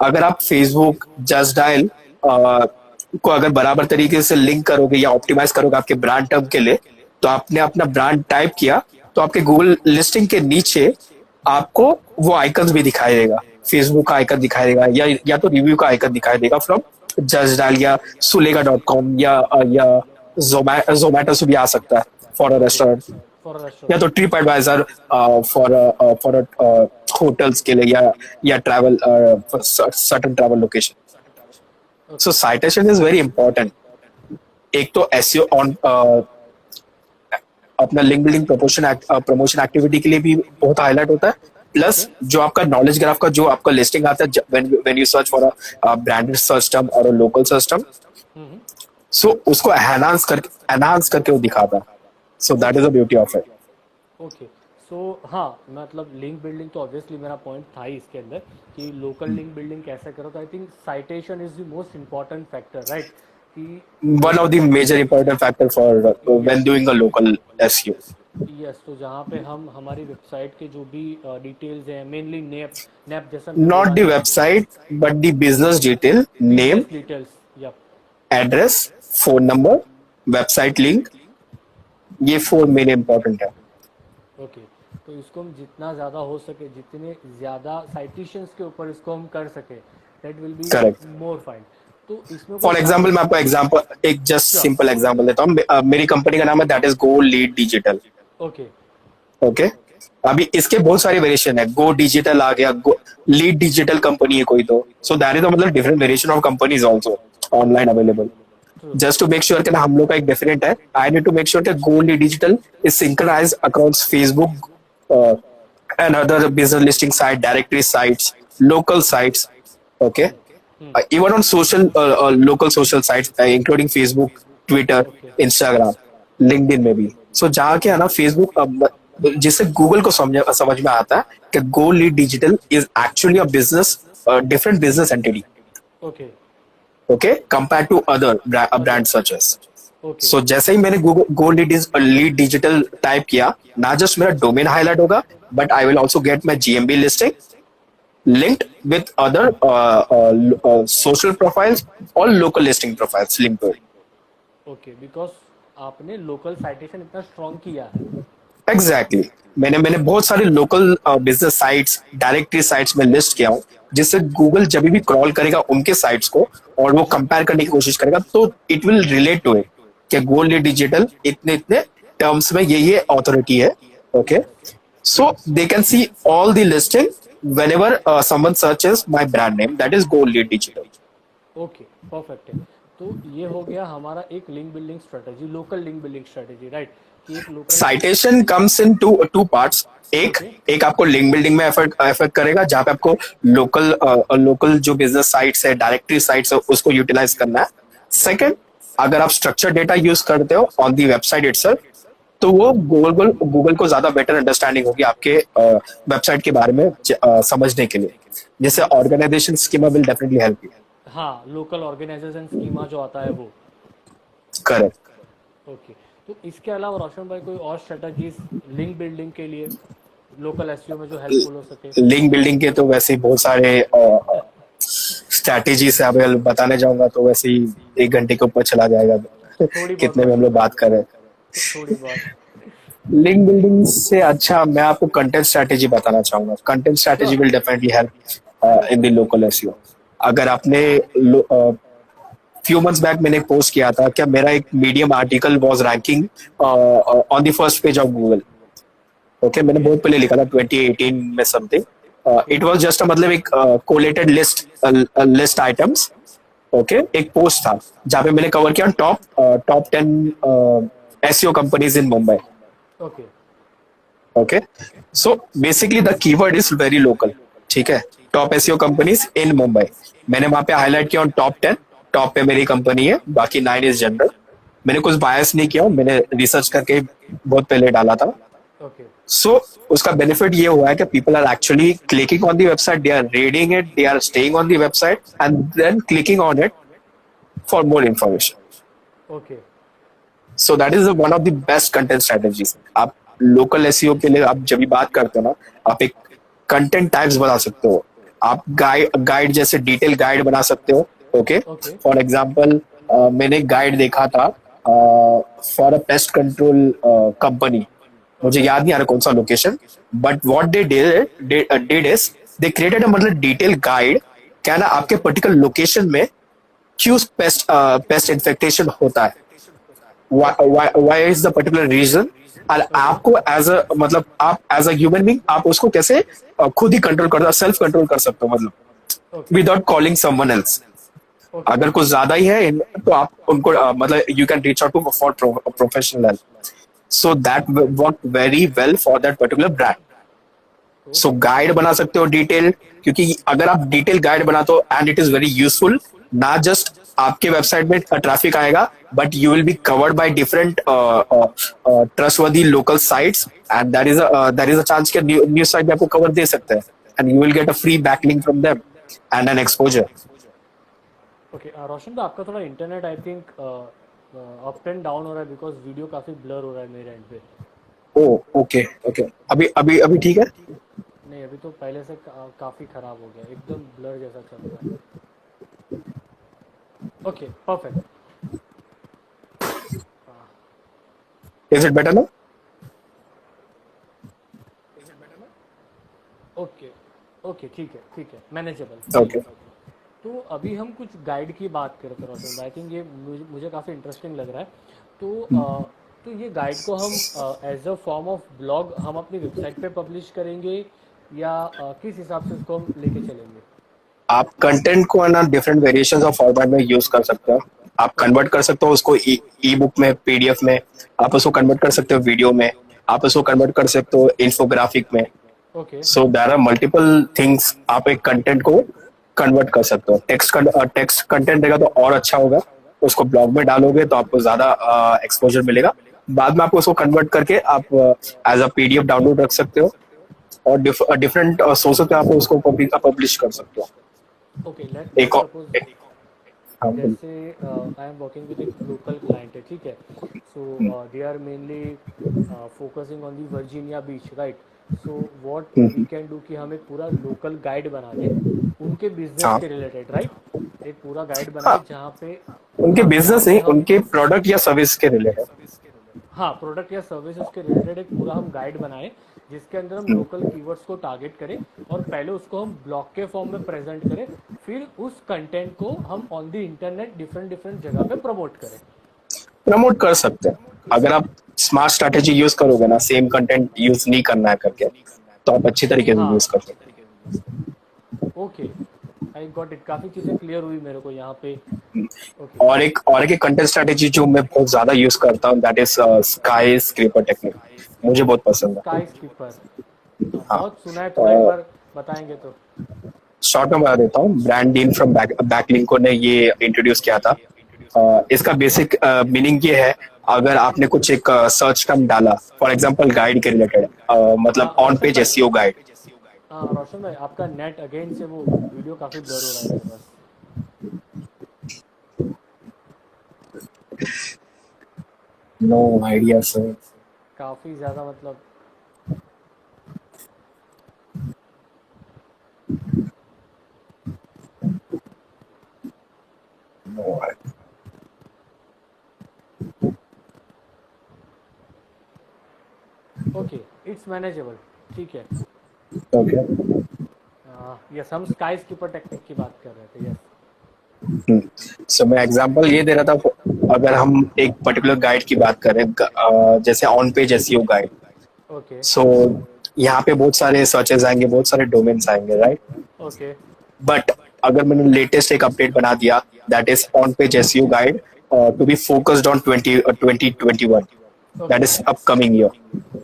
अगर आप Facebook, just dial को अगर बराबर तरीके से link करोगे या optimise करोगे आपके ब्रांड टर्म के लिए, तो आपने अपना ब्रांड टाइप किया तो आपके गूगल लिस्टिंग के नीचे आपको वो आइकन्स भी दिखाई देगा, फेसबुक का आइकन दिखाई देगा या तो रिव्यू का आइकन दिखाई देगा फ्रॉम जस्ट डायल या सुलेगा.com या जोमैटो से भी आ सकता है फॉर अ रेस्टोरेंट, फॉर या रेस्टोरेंट। तो ट्रिप एडवाइजर फॉर होटल्स के लिए या travel certain travel location. So citation is very important. एक तो एसईओ ऑन अपना लिंक बिल्डिंग प्रमोशन एक्टिविटी के लिए भी बहुत हाईलाइट होता है, प्लस जो आपका नॉलेज ग्राफ का जो आपका लिस्टिंग आता है when you search for a branded search term और a local search term, so उसको एनहांस करके वो दिखाता है। So that is the beauty of it. Okay, so हाँ, मतलब लिंक बिल्डिंग तो ऑब्वियसली मेरा पॉइंट था ही इसके अंदर कि लोकल लिंक बिल्डिंग कैसे करो, तो I think citation is the most important factor, right? कि One of the major important factor for when doing a local SEO. Yes, तो जहाँ पे हम हमारी वेबसाइट के जो भी डिटेल्स हैं, मेनली नेप नेप जैसा Not the website, but the business detail, name, business details, या address, phone number, website link. ये 4 मेन important है। ओके, तो इसको हम जितना ज़्यादा हो सके, जितने ज़्यादा साइटेशंस के ऊपर इसको हम कर सके, that will be Correct. More fine. तो इसमें फॉर एग्जाम्पल मैं आपको एक जस्ट सिंपल एग्जाम्पल देता हूँ। मेरी कंपनी का नाम है that is go Lead digital. Okay okay, अभी इसके बहुत सारे वेरिएशन है। गो डिजिटल आ गया, गो लीड डिजिटल कंपनी है कोई, तो सो दैट इज मतलब different variation of companies also online available. Just to make sure कि ना हम लोग का एक डिफरेंट है, I need to make sure कि गो Lead Digital is synchronise across Facebook and other business listing site, directory sites, local sites, okay, even on local social sites, including Facebook, Twitter, Instagram, LinkedIn में भी। So जहाँ के है ना Facebook, जिससे Google को समझ में आता है कि गो Lead Digital is actually a business, different business entity, okay okay, compare to other brand searches. Okay so जैसे ही मैंने गो लीड डिजिटल टाइप किया, ना जस्ट मेरा डोमेन हाईलाइट होगा, but I will also get my GMB listing linked with other social profiles or local listing profiles linked to it. Okay, because आपने local citation इतना strong किया है। Exactly. मैंने बहुत सारे local business sites, directory sites में list किया हूँ, जिससे गूगल जब भी क्रॉल करेगा उनके साइट्स को और वो कंपेयर करने की कोशिश करेगा, तो it will relate to it कि गो लीड डिजिटल इतने इतने टर्म्स में ये अथॉरिटी है, okay, so they can see all the listing whenever someone searches my brand name, that is go lead digital. Okay, perfect है। तो ये हो गया हमारा एक link building strategy, local link building strategy, right? कि एक local Citation comes in two parts. एक आपको लिंक बिल्डिंग में एफर्ट करेगा, जहां पे आपको लोकल जो बिजनेस साइट्स है, डायरेक्टरी साइट्स है, उसको यूटिलाइज करना है। सेकंड, अगर आप स्ट्रक्चर डेटा यूज करते हो ऑन दी वेबसाइट इटसेल्फ, तो वो गूगल को ज्यादा बेटर अंडरस्टैंडिंग होगी आपके वेबसाइट के बारे में समझने के लिए, जैसे organization schema will definitely help you. हाँ, लोकल ऑर्गेनाइजेशन स्कीमा जो आता है वो। करेक्ट। ओके, तो इसके अलावा रोशन भाई कोई और स्ट्रेटजीज लिंक बिल्डिंग के लिए लोकल एसईओ में जो हेल्पफुल हो सके? लिंक बिल्डिंग के तो वैसे ही बहुत सारे स्ट्रैटेजीज है, अगर बताने जाऊंगा तो वैसे ही 1 घंटे के ऊपर चला जाएगा। थोड़ी कितने में हम लोग बात कर रहे हैं। थोड़ी बहुत। लिंक बिल्डिंग से अच्छा मैं आपको कंटेंट स्ट्रैटेजी बताना चाहूंगा। Content strategy will definitely help in the local SEO. अगर आपने फ्यू मंथ्स बैक मैंने एक पोस्ट किया था कि मेरा एक medium article was ranking on the first page of Google, okay, मैंने बहुत पहले लिखा था 2018 में समथिंग। इट वाज जस्ट मतलब एक कोलेटेड लिस्ट आइटम्स, ओके, एक पोस्ट था जहाँ पे मैंने कवर किया top 10 SEO companies in Mumbai. Okay Okay. So basically the keyword is very local. ठीक है, top SEO companies in Mumbai. मैंने वहां पे हाईलाइट किया टॉप 10, टॉप पे मेरी कंपनी है, बाकी 9 इज जनरल। मैंने कुछ बायस नहीं किया, मैंने रिसर्च करके बहुत पहले डाला था। ओके सो उसका बेनिफिट ये हुआ है कि people are actually clicking on the website, they are reading it, they are staying on the website and then clicking on it for more information. Okay so that is one of the best content strategies. आप local SEO के लिए आप जब भी बात करते हो ना, आप एक कंटेंट टाइप्स बना सकते हो। आप गाइड जैसे डिटेल गाइड बना सकते हो. Okay, Okay. फॉर एग्जांपल मैंने गाइड देखा था for a pest control company. मुझे Okay. याद नहीं आ रहा कौन सा location, but what they did is they created a मतलब डिटेल गाइड. क्या ना आपके Okay. पर्टिकुलर लोकेशन में क्यों पेस्ट इन्फेक्टेशन होता है, Okay. Why is the particular region. और Okay. आपको एज अ मतलब आप एज अ ह्यूमन बीइंग आप उसको कैसे खुद ही कंट्रोल कर सेल्फ कंट्रोल कर सकते हो, मतलब Okay. Without calling someone else. Okay. अगर कुछ ज्यादा ही है तो आप उनको मतलब you can reach out to for professional help. So that work very well for that particular brand. So Okay. Guide बना सकते हो डिटेल, क्योंकि अगर आप डिटेल गाइड बनाते हो and it is very useful, ना जस्ट आपके वेबसाइट में ट्रैफिक आएगा, but you will be covered by different trustworthy local sites, and that is a chance कि न्यूज साइट भी आपको कवर दे सकते हैं, and you will get a free backlink from them and an exposure. Okay Roshan भाई आपका थोड़ा internet I think up and down हो रहा है बिकॉज वीडियो काफ़ी ब्लर हो रहा है मेरे एंड पे. ओ ओके ओके, अभी अभी अभी ठीक है. नहीं अभी तो पहले से काफ़ी ख़राब हो गया एकदम ब्लर जैसा चल रहा है. Okay perfect. Is it better ना? ओके ओके ठीक है मैनेजेबल ओके. चलिए. तो अभी हम कुछ गाइड की बात करते हैं रोशन भाई. आई थिंक ये मुझे काफ़ी इंटरेस्टिंग लग रहा है. तो ये गाइड को हम as a form of blog हम अपनी वेबसाइट पे पब्लिश करेंगे या किस हिसाब से उसको हम लेके चलेंगे. आप कंटेंट को है ना डिफरेंट वेरिएशंस ऑफ फॉर्मेट में यूज कर सकते हो. आप ओके कन्वर्ट कर सकते हो उसको ई बुक में, पीडीएफ में. आप उसको कन्वर्ट कर सकते हो वीडियो में. आप उसको कन्वर्ट कर सकते हो इन्फोग्राफिक में. Okay so there are multiple things आप एक कंटेंट को कन्वर्ट कर सकते हो. टेक्स्ट कंटेंट रहेगा तो और अच्छा होगा. उसको ब्लॉग में डालोगे तो आपको ज्यादा एक्सपोजर मिलेगा. बाद में आपको उसको कन्वर्ट करके आप एज अ पीडीएफ डाउनलोड रख सकते हो, और डिफरेंट सोर्सेज पे आप उसको पब्लिश कर सकते हो. ओके एक लेट और सपोज हाँ, बोलिए. जैसे आई एम वर्किंग विद एक लोकल क्लाइंट है ठीक है. So they are mainly focusing on the Virginia beach right. So what we hmm, can do कि हम एक पूरा लोकल गाइड बना दें उनके बिजनेस हाँ के रिलेटेड राइट. एक पूरा गाइड बनाए हाँ, जहाँ पे उनके हाँ जहाँ बिजनेस पे नहीं, हम उनके प्रोडक्ट या सर्विस के रिलेटेड. हाँ प्रोडक्ट या सर्विसेज के रिलेटेड एक पूरा हम गाइड बनाए जिसके अंदर हम लोकल कीवर्ड्स को टारगेट करें और पहले उसको हम ब्लॉग के फॉर्म में प्रेजेंट करें. फिर उस कंटेंट को हम on the internet different different जगह पे प्रमोट करें. प्रमोट कर सकते हैं. अगर आप स्मार्ट स्ट्रैटेजी यूज करोगे ना, सेम कंटेंट यूज नहीं करना है करके, तो आप अच्छी तरीके से हाँ यूज कर सकते ओके आई गॉट इट. काफ़ी चीज़ें क्लियर हुई मेरे को यहाँ पे. ओके हैं. और एक कंटेंट स्ट्रैटेजी जो मैं बहुत ज्यादा यूज करता हूँ, that is sky scraper technique. मुझे बहुत पसंद है. स्काई स्कीपर हाँ, बहुत सुना है थोड़ा एक बार बताएंगे तो. शॉर्ट में बता देता हूँ. ब्रांड डीन फ्रॉम बैकलिंको ने ये इंट्रोड्यूस किया था. इसका बेसिक मीनिंग ये है, अगर आपने कुछ एक सर्च टर्म डाला, फॉर एग्जांपल गाइड के रिलेटेड, मतलब ऑन रोशन पेज भाई एसईओ गाइड. रोशन भाई आपका नेट अगेन से वो वीडियो काफ़ी ब्लर हो रहा है मेरे पास. No idea sir. काफ़ी ज़्यादा मतलब नो. ओके इट्स मैनेजेबल ठीक है. ओके. यस हम स्काई स्कीपर टेक्निक की बात कर रहे थे. यस सो मैं एग्जांपल ये दे रहा था. अगर हम एक पर्टिकुलर गाइड की बात करें, जैसे on page SEO guide. Okay so यहाँ पे बहुत सारे सर्चेस आएंगे, बहुत सारे डोमेन्स आएंगे, राइट. ओके बट अगर मैंने लेटेस्ट एक अपडेट बना दिया, that is on page SEO guide to be focused on 2021, that okay is upcoming year.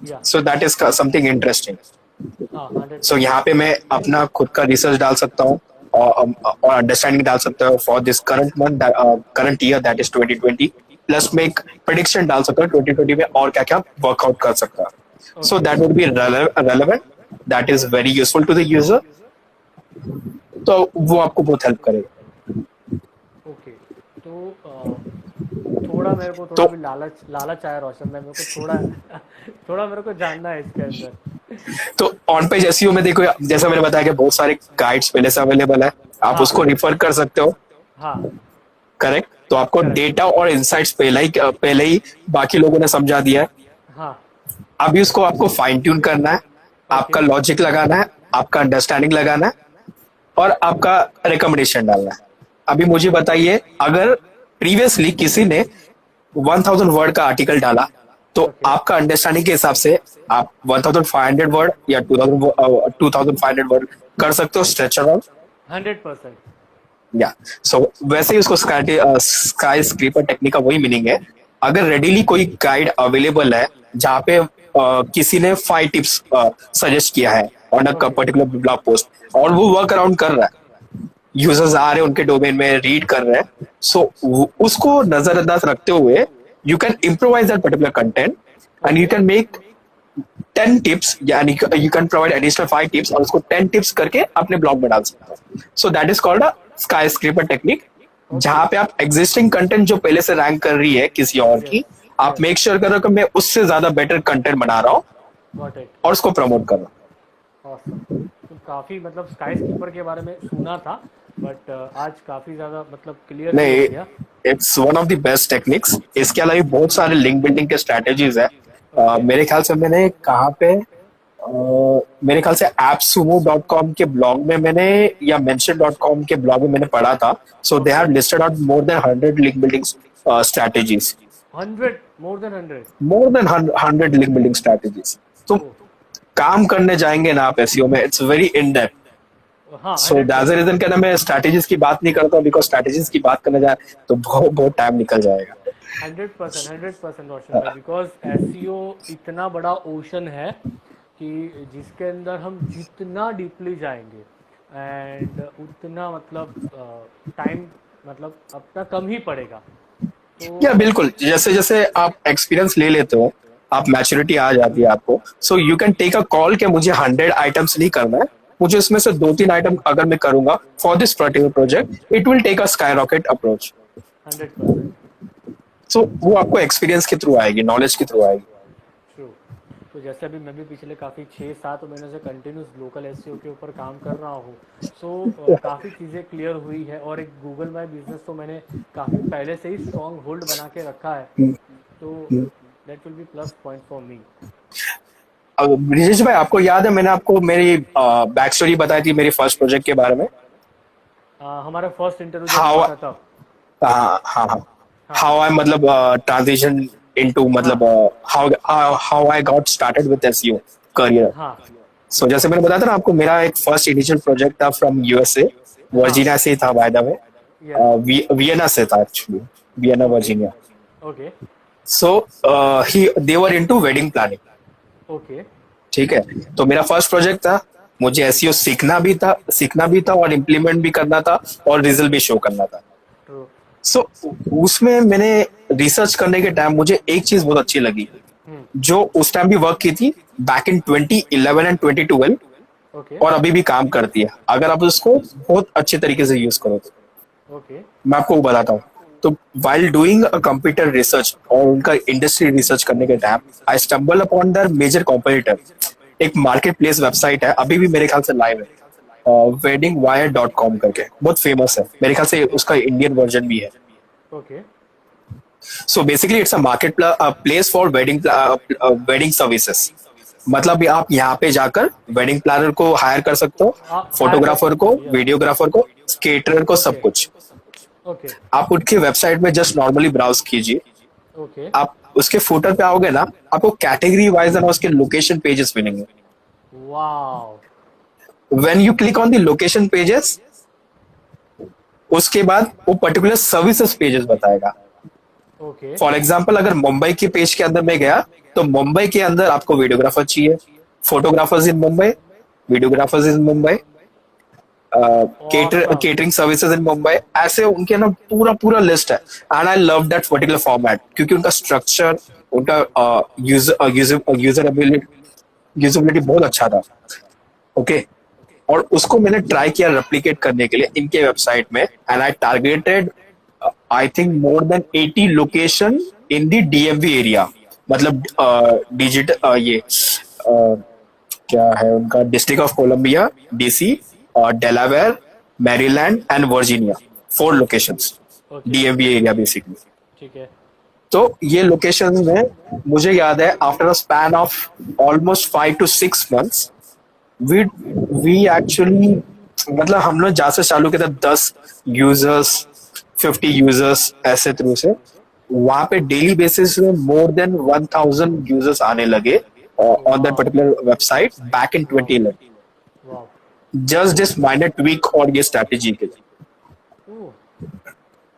Yeah so that is something interesting. हाँ सो 100%. यहाँ पे मैं अपना खुद का रिसर्च डाल सकता हूँ, और अंडरस्टैंडिंग डाल सकता हूँ for this current month, current year, that is 2020. Plus मैं एक प्रिडिक्शन डाल सकता हूँ 2020 में और क्या क्या वर्कआउट कर सकता है. So okay that would be relevant, that is very useful to the user. तो वो आपको बहुत हेल्प करेगा. ओके तो थोड़ा मेरे को थोड़ा तो भी लालच लालच आया रोशन भाई, मेरे को थोड़ा थोड़ा मेरे को जानना है इसके अंदर। तो ऑन पेज एसईओ में देखो, जैसा मैंने बताया कि बहुत सारे गाइड्स पहले से अवेलेबल है, आप हाँ उसको रिफर कर सकते हो। हाँ। करेक्ट। तो आपको करेक्ट। डेटा और इंसाइट्स पहले ही बाकी लोगों ने समझा दिया है। हाँ। अभी उसको आपको फाइन ट्यून करना है, ओके। आपका लॉजिक लगाना है, आपका अंडरस्टैंडिंग लगाना है, और आपका रिकमेंडेशन डालना है। अभी मुझे बताइए, अगर प्रीवियसली किसी ने 1000 वर्ड का आर्टिकल डाला, तो ओके। आपका अंडरस्टैंडिंग के हिसाब से आप 1500 वर्ड या 2500 वर्ड कर सकते हो स्ट्रेच अराउंड। 100%। या सो वैसे ही उसको स्काई स्क्रीपर टेक्निक का वही मीनिंग है। अगर रेडीली कोई गाइड अवेलेबल है जहाँ पे किसी ने 5 टिप्स सजेस्ट किया है on a okay. Particular blog post, और वो वर्क अराउंड कर रहा है, यूजर्स आ रहे हैं उनके डोमेन में, रीड कर रहे हैं, सो उसको नजरअंदाज रखते हुए you can improvise that particular content and you okay. Can make 10 tips, यानी you can provide additional 5 tips और उसको 10 टिप्स करके अपने ब्लॉग में डाल सकते हो। सो that is called a sky scraper technique, okay. जहां पे आप एग्जिस्टिंग कंटेंट जो पहले से रैंक कर रही है किसी और यस। की, आप यस। मेक श्योर करो कि मैं उससे ज्यादा बेटर कंटेंट बना रहा हूँ गॉट इट। और उसको प्रमोट कर रहा हूँ। ऑसम। तो काफ़ी मतलब स्काई स्कीपर के बारे में सुना था, बट आज काफ़ी ज़्यादा मतलब क्लियर भी हो नहीं, गया। It's one of the best techniques. इसके अलावा भी बहुत सारे लिंक बिल्डिंग के स्ट्रेटेजीज है। ओके। मेरे ख्याल से मैंने कहाँ पे मेरे ख्याल से appsumo.com के ब्लॉग में मैंने, या mention.com के ब्लॉग में मैंने पढ़ा था। So they okay. Have listed out more than 100 link building strategies, 100, more than 100। More than 100 link building strategies. तो ओ। काम करने जाएंगे ना आप एसईओ में, इट्स वेरी इन डेप्थ। हाँ, so hundred that's the percent reason कहना मैं स्ट्रेटेजीज की बात नहीं करता हूँ, बिकॉज स्ट्रेटेजीज की बात करने जाए तो बहुत बहुत टाइम निकल जाएगा। 100%, 100% रोशन भाई, बिकॉज एसईओ इतना बड़ा ओशन है कि जिसके अंदर हम जितना डीपली जाएंगे एंड उतना मतलब टाइम मतलब अपना कम ही पड़ेगा। तो या बिल्कुल, जैसे जैसे आप एक्सपीरियंस ले लेते हो, आप मैच्योरिटी आ जाती है आपको, so you can take a call कि मुझे 100 आइटम्स नहीं करना है, मुझे उसमें से 2-3 आइटम अगर मैं करूंगा for this particular project, it will take a sky rocket approach. 100%। So वो आपको एक्सपीरियंस के थ्रू आएगी, नॉलेज के थ्रू आएगी। ट्रू। तो जैसे अभी मैं भी पिछले काफ़ी 6-7 महीनों से कंटिन्यूस लोकल एसईओ के ऊपर काम कर रहा हूँ। सो काफ़ी चीज़ें क्लियर हुई है, और एक गूगल माई बिजनेस तो मैंने काफ़ी पहले से ही स्ट्रॉन्ग होल्ड बना के रखा है। तो that will be plus point for me. अब ब्रिजेश भाई, आपको याद है मैंने आपको मेरी बैक स्टोरी बताई थी मेरी फर्स्ट प्रोजेक्ट के बारे में? हमारा फर्स्ट इंटरव्यू जब हाउ, हुआ था तब। हाँ हाँ हाँ, हाँ हाउ आई मतलब ट्रांजिशन इनटू हाँ मतलब how I got started with SEO career. हाँ। सो जैसे मैंने बताया था ना आपको, मेरा एक फर्स्ट इनिशियल प्रोजेक्ट था फ्रॉम यूएसए, हाँ। वर्जीनिया से ही था by the way, yes. Vienna से था actually, Vienna okay. Virginia. Okay. सो ही दे वर इनटू वेडिंग प्लानिंग। ओके। ठीक है, तो मेरा फर्स्ट प्रोजेक्ट था, मुझे एसईओ सीखना भी था और इम्प्लीमेंट भी करना था और रिजल्ट भी शो करना था। ट्रू। सो उसमें मैंने रिसर्च करने के टाइम मुझे एक चीज बहुत अच्छी लगी, हम्म। जो उस टाइम भी वर्क की थी, बैक इन 2011 एंड 2012, ओके। और अभी भी काम करती है अगर आप उसको बहुत अच्छे तरीके से यूज करो तो। ओके। मैं आपको वो बताता हूँ। तो while doing a computer research और उनका इंडस्ट्री रिसर्च करने के टाइम, आई स्टम्बल अपॉन दर मेजर कॉम्पिटिटर। एक मार्केट प्लेस वेबसाइट है, अभी भी मेरे ख्याल से लाइव है, weddingwire.com करके, बहुत फेमस है, मेरे ख्याल से उसका इंडियन वर्जन भी है। Okay. So basically it's a market place for wedding services. मतलब भी आप यहाँ पे जाकर वेडिंग प्लानर को हायर कर सकते हो, हायर कर फोटोग्राफर सकते को, हो, यस। वीडियोग्राफर को, केटरर को, सब ओके। कुछ। ओके। आप उनकी वेबसाइट में जस्ट नॉर्मली ब्राउज कीजिए, ओके। आप उसके फुटर पे आओगे ना, आपको कैटेगरी वाइज है ना उसके लोकेशन पेजेस मिलेंगे। Wow. When you click on the location pages, उसके बाद वो पर्टिकुलर सर्विसेज पेजेस बताएगा। ओके। फॉर एग्जाम्पल, अगर मुंबई के पेज के अंदर में गया, तो मुंबई के अंदर आपको वीडियोग्राफर चाहिए, photographers in Mumbai, videographers in Mumbai, awesome. Catering services in Mumbai, ऐसे उनके ना पूरा पूरा लिस्ट है। And I love that particular format, क्योंकि उनका स्ट्रक्चर, उनका यूजबिलिटी बहुत अच्छा था। ओके, और उसको मैंने ट्राई किया रेप्लिकेट करने के लिए इनके वेबसाइट में, and I targeted I think more than 80 location in the DMV area. मतलब डिजिटल ये क्या है उनका, डिस्ट्रिक्ट ऑफ कोलंबिया, डीसी, और Delaware, Maryland and Virginia, 4 locations okay. DMV area basically. ठीक है। तो ये लोकेशन में मुझे याद है after a span of almost 5 to 6 months we we actually, मतलब हम लोग जहाँ से चालू किया था 10 यूजर्स, 50 यूजर्स ऐसे थ्रू से, वहां पे डेली बेसिस में मोर देन 1000 यूजर्स आने लगे ऑन दैट वाह। पर्टिकुलर वेबसाइट बैक इन वाह। 2011। वाह। जस्ट दिस माइनर ट्वीक और ये स्ट्रैटेजी के लिए, ओह।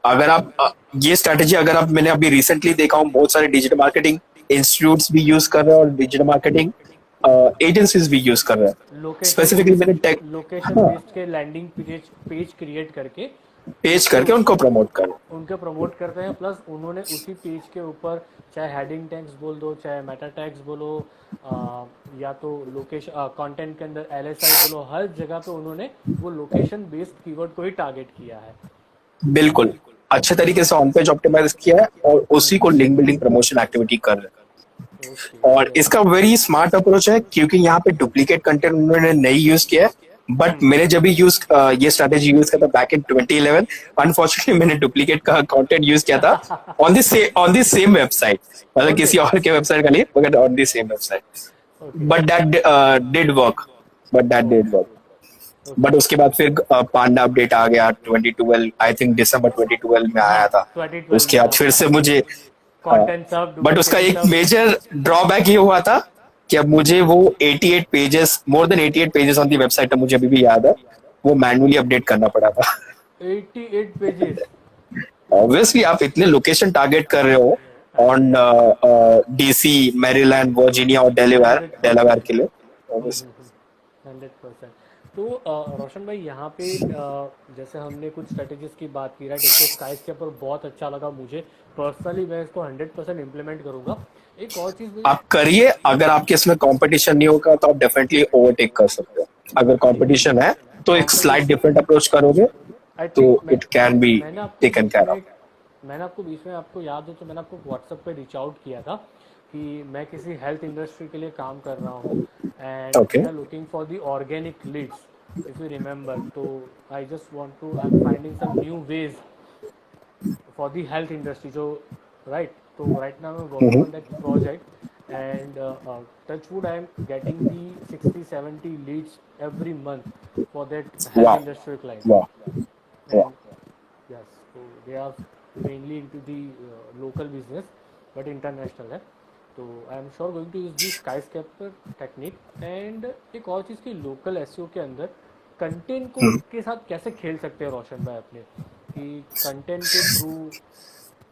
अगर आप ये स्ट्रैटेजी अगर आप, मैंने अभी रिसेंटली देखा हूँ बहुत सारे डिजिटल मार्केटिंग इंस्टीट्यूट्स भी यूज कर रहे हैं और डिजिटल मार्केटिंग एजेंसीज भी यूज कर रहे हैं। लोकेशन स्पेसिफिकली मैंने टेक, बेस्ड, लोकेशन हाँ, बेस्ड के लैंडिंग पेज पेज क्रिएट करके पेज उसके करके उनको प्रमोट करें। उनके प्रमोट करते हैं, प्लस उन्होंने उसी पेज के ऊपर चाहे हेडिंग टैग्स बोल दो, चाहे मेटा टैग्स बोलो, या तो लोकेशन कंटेंट के अंदर एलएसआई बोलो, हर जगह पे उन्होंने वो लोकेशन बेस्ड कीवर्ड को ही टारगेट किया है। बिल्कुल अच्छे तरीके से ऑन पेज ऑप्टिमाइज किया है और उसी को लिंक बिल्डिंग प्रमोशन एक्टिविटी कर रहे हैं। ओके। और इसका वेरी स्मार्ट अप्रोच है क्योंकि यहाँ पे डुप्लीकेट कंटेंट उन्होंने नहीं यूज किया है। बट मैंने जब भी यूज ये स्ट्रेटेजी यूज किया था बैक इन 2011, अनफॉर्चुनेटली मैंने डुप्लीकेट का कंटेंट यूज किया था ऑन द सेम वेबसाइट, मतलब किसी और के वेबसाइट का नहीं, मगर on the same website. Okay. But that did work, but that did work. But उसके बाद फिर पांडा अपडेट आ गया 2012, आई थिंक दिसंबर 2012 में आया था। 2012 उसके में बाद फिर से मुझे, कंटेंट सब बट उसका डुप्लीकेट एक सब। मेजर ड्रॉबैक ये हुआ था कि अब मुझे वो 88 pages, more than 88 pages on the website, मुझे अभी भी याद है, वो मैन्युअली अपडेट करना पड़ा था। 88 पेजेस। ऑब्वियसली आप इतने लोकेशन टारगेट कर रहे हो ऑन डीसी, मैरीलैंड, वर्जीनिया और डेलावेयर 100%। के लिए, obviously। 100%। तो रोशन भाई यहाँ पे जैसे हमने कुछ स्ट्रेटेजीज की बात की, राइट, एक तो स्काई स्केपर बहुत अच्छा लगा मुझे पर्सनली, मैं इसको 100% इम्प्लीमेंट करूँगा। एक और चीज़ मुझे, आप करिए, अगर आपके इसमें कंपटीशन नहीं होगा तो आप डेफिनेटली ओवरटेक कर सकते हो। अगर कंपटीशन है तो एक स्लाइट कंपटीशन, डिफरेंट अप्रोच करोगे आई तो थिंक इट कैन बी मैंने आपको टेकन बीच केयर में ऑफ। मैंने आपको बीच में, आपको याद हो तो मैंने आपको व्हाट्सएप पे रीच आउट किया था कि मैं किसी हेल्थ इंडस्ट्री के लिए काम कर रहा हूँ and okay. We are looking for the organic leads, if you remember. तो I just want to, I am finding some new ways for the health industry, जो राइट। तो right now I am working on that project and touchwood I am getting the 60-70 leads every month for that health वाह industry client. वाह वाह। And yes, so they are mainly into the local business but international है। तो I am sure going to use the skyscraper technique. And एक और चीज़ की local SEO के अंदर कंटेंट को के साथ कैसे खेल सकते हैं रोशन भाई अपने, कि कंटेंट के थ्रू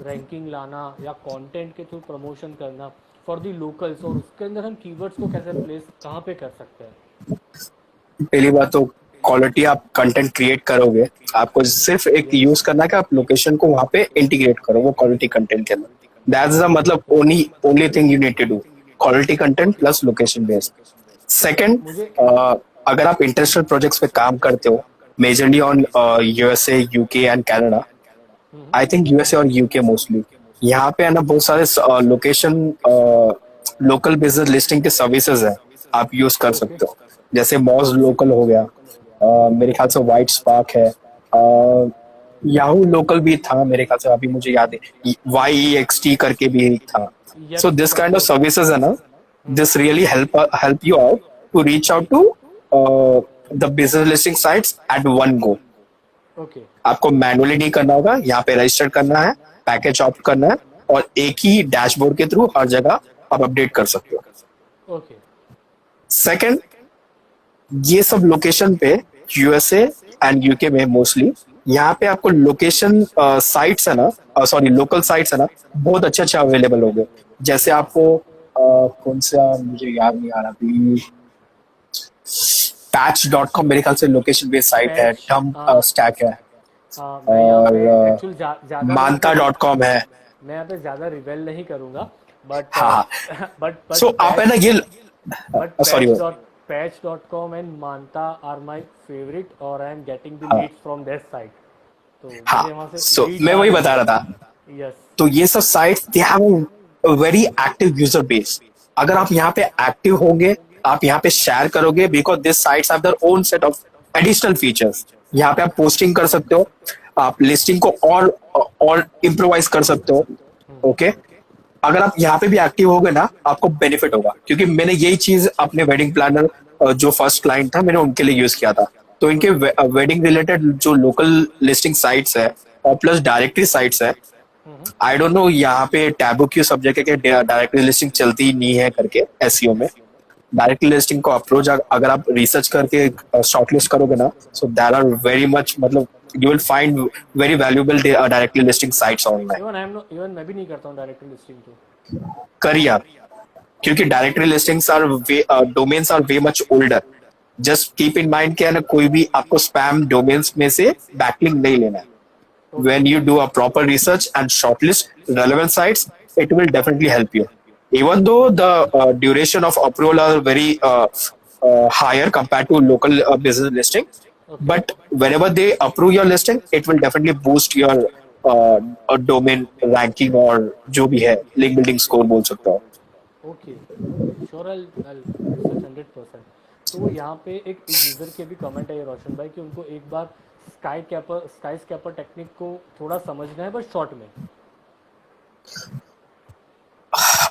रैंकिंग लाना या कंटेंट के थ्रू प्रमोशन करना फॉर दी लोकल्स, और उसके अंदर हम कीवर्ड्स को कैसे प्लेस कहाँ पे कर सकते हैं। पहली बात तो क्वालिटी, आप कंटेंट क्रिएट करोगे, आपको सिर्फ एक यूज करना है कि आप लोकेशन को वहां पे इंटीग्रेट करो वो क्वालिटी कंटेंट के अंदर। दैट्स द मतलब only thing you need to do, quality content plus location based. Second, मुझे अगर आप इंटरनेशनल प्रोजेक्ट्स पे काम करते हो majorly on USA, UK and Canada, I think USA और यूके मोस्टली, यहाँ पे है ना बहुत सारे लोकेशन लोकल बिजनेस लिस्टिंग के सर्विसेज है, आप यूज कर ओके। सकते हो। जैसे मॉज लोकल हो गया, मेरे ख्याल से वाइट स्पार्क है, याहू लोकल भी था मेरे ख्याल से, अभी मुझे याद है YEXT करके भी था। So yes this kind of perfect. Services है ना, this really help you out to reach out to the business listing sites at one go. Okay. आपको मैनुअली नहीं करना होगा, यहाँ पे रजिस्टर करना है, पैकेज ऑप्ट करना है और एक ही डैशबोर्ड के थ्रू हर जगह आप अपडेट कर सकते हो। ओके। सेकंड, ये सब लोकेशन पे यूएसए एंड यूके में मोस्टली यहाँ पे आपको लोकेशन साइट्स है ना, सॉरी लोकल साइट्स है ना, बहुत अच्छे अच्छे अवेलेबल हो गए। जैसे आपको कौन सा मुझे याद नहीं आ रहा अभी, patch.com मेरे ख्याल से लोकेशन बेस्ड साइट है, पैच, डम स्टैक है, मैं यहाँ पे और एक्चुअल ज़्यादा मानता.com है। मैं यहाँ पे ज़्यादा रिवेल नहीं करूँगा, बट हाँ, बट सो आप है ना ये, but sorry, patch.com and Manta are my favorite, or I am getting the हाँ, leads from their site. तो हाँ, मुझे वहां से सो लीड मैं आ वही रही बता है। रहा था। यस। तो ये सब sites they have a very active user base. अगर आप यहाँ पे एक्टिव होंगे, आप यहाँ पे शेयर करोगे, because this sites have their own set of additional features. यहाँ पे आप पोस्टिंग कर सकते हो, आप लिस्टिंग को और इम्प्रोवाइज कर सकते हो। ओके, अगर आप यहाँ पे भी एक्टिव हो गए ना, आपको बेनिफिट होगा, क्योंकि मैंने यही चीज अपने वेडिंग प्लानर, जो फर्स्ट क्लाइंट था, मैंने उनके लिए यूज किया था। तो इनके वेडिंग रिलेटेड जो लोकल लिस्टिंग साइट्स है और प्लस डायरेक्टरी साइट्स है, आई डोंट नो यहाँ पे टैबू क्यों सब्जेक्ट है कि डायरेक्टरी लिस्टिंग चलती ही नहीं है करके एसईओ में। डायरेक्टली लिस्टिंग को अप्रोच अगर आप रिसर्च करके शॉर्टलिस्ट करोगे ना, so there are very much, मतलब you will find very valuable directly listing sites online. Even मैं भी नहीं करता हूँ डायरेक्ट लिस्टिंग तो। करिए आप, क्योंकि directory listings are domains are way much older. Just keep in mind कि है ना, कोई भी आपको स्पैम डोमेन्स में से बैकलिंक नहीं लेना है। Okay. When you do a proper research and shortlist relevant sites, it will definitely help you. Even though the duration of approval are very higher compared to local business listing, okay. but whenever they approve your listing, it will definitely boost your domain ranking और जो भी है link building score बोल सकते हो। Okay. Okay sure, I research 100%। तो यहाँ पे एक यूज़र के भी कमेंट है रोशन भाई कि उनको एक बार स्काई स्कैपर टेक्निक को थोड़ा समझना है, बस शॉर्ट में।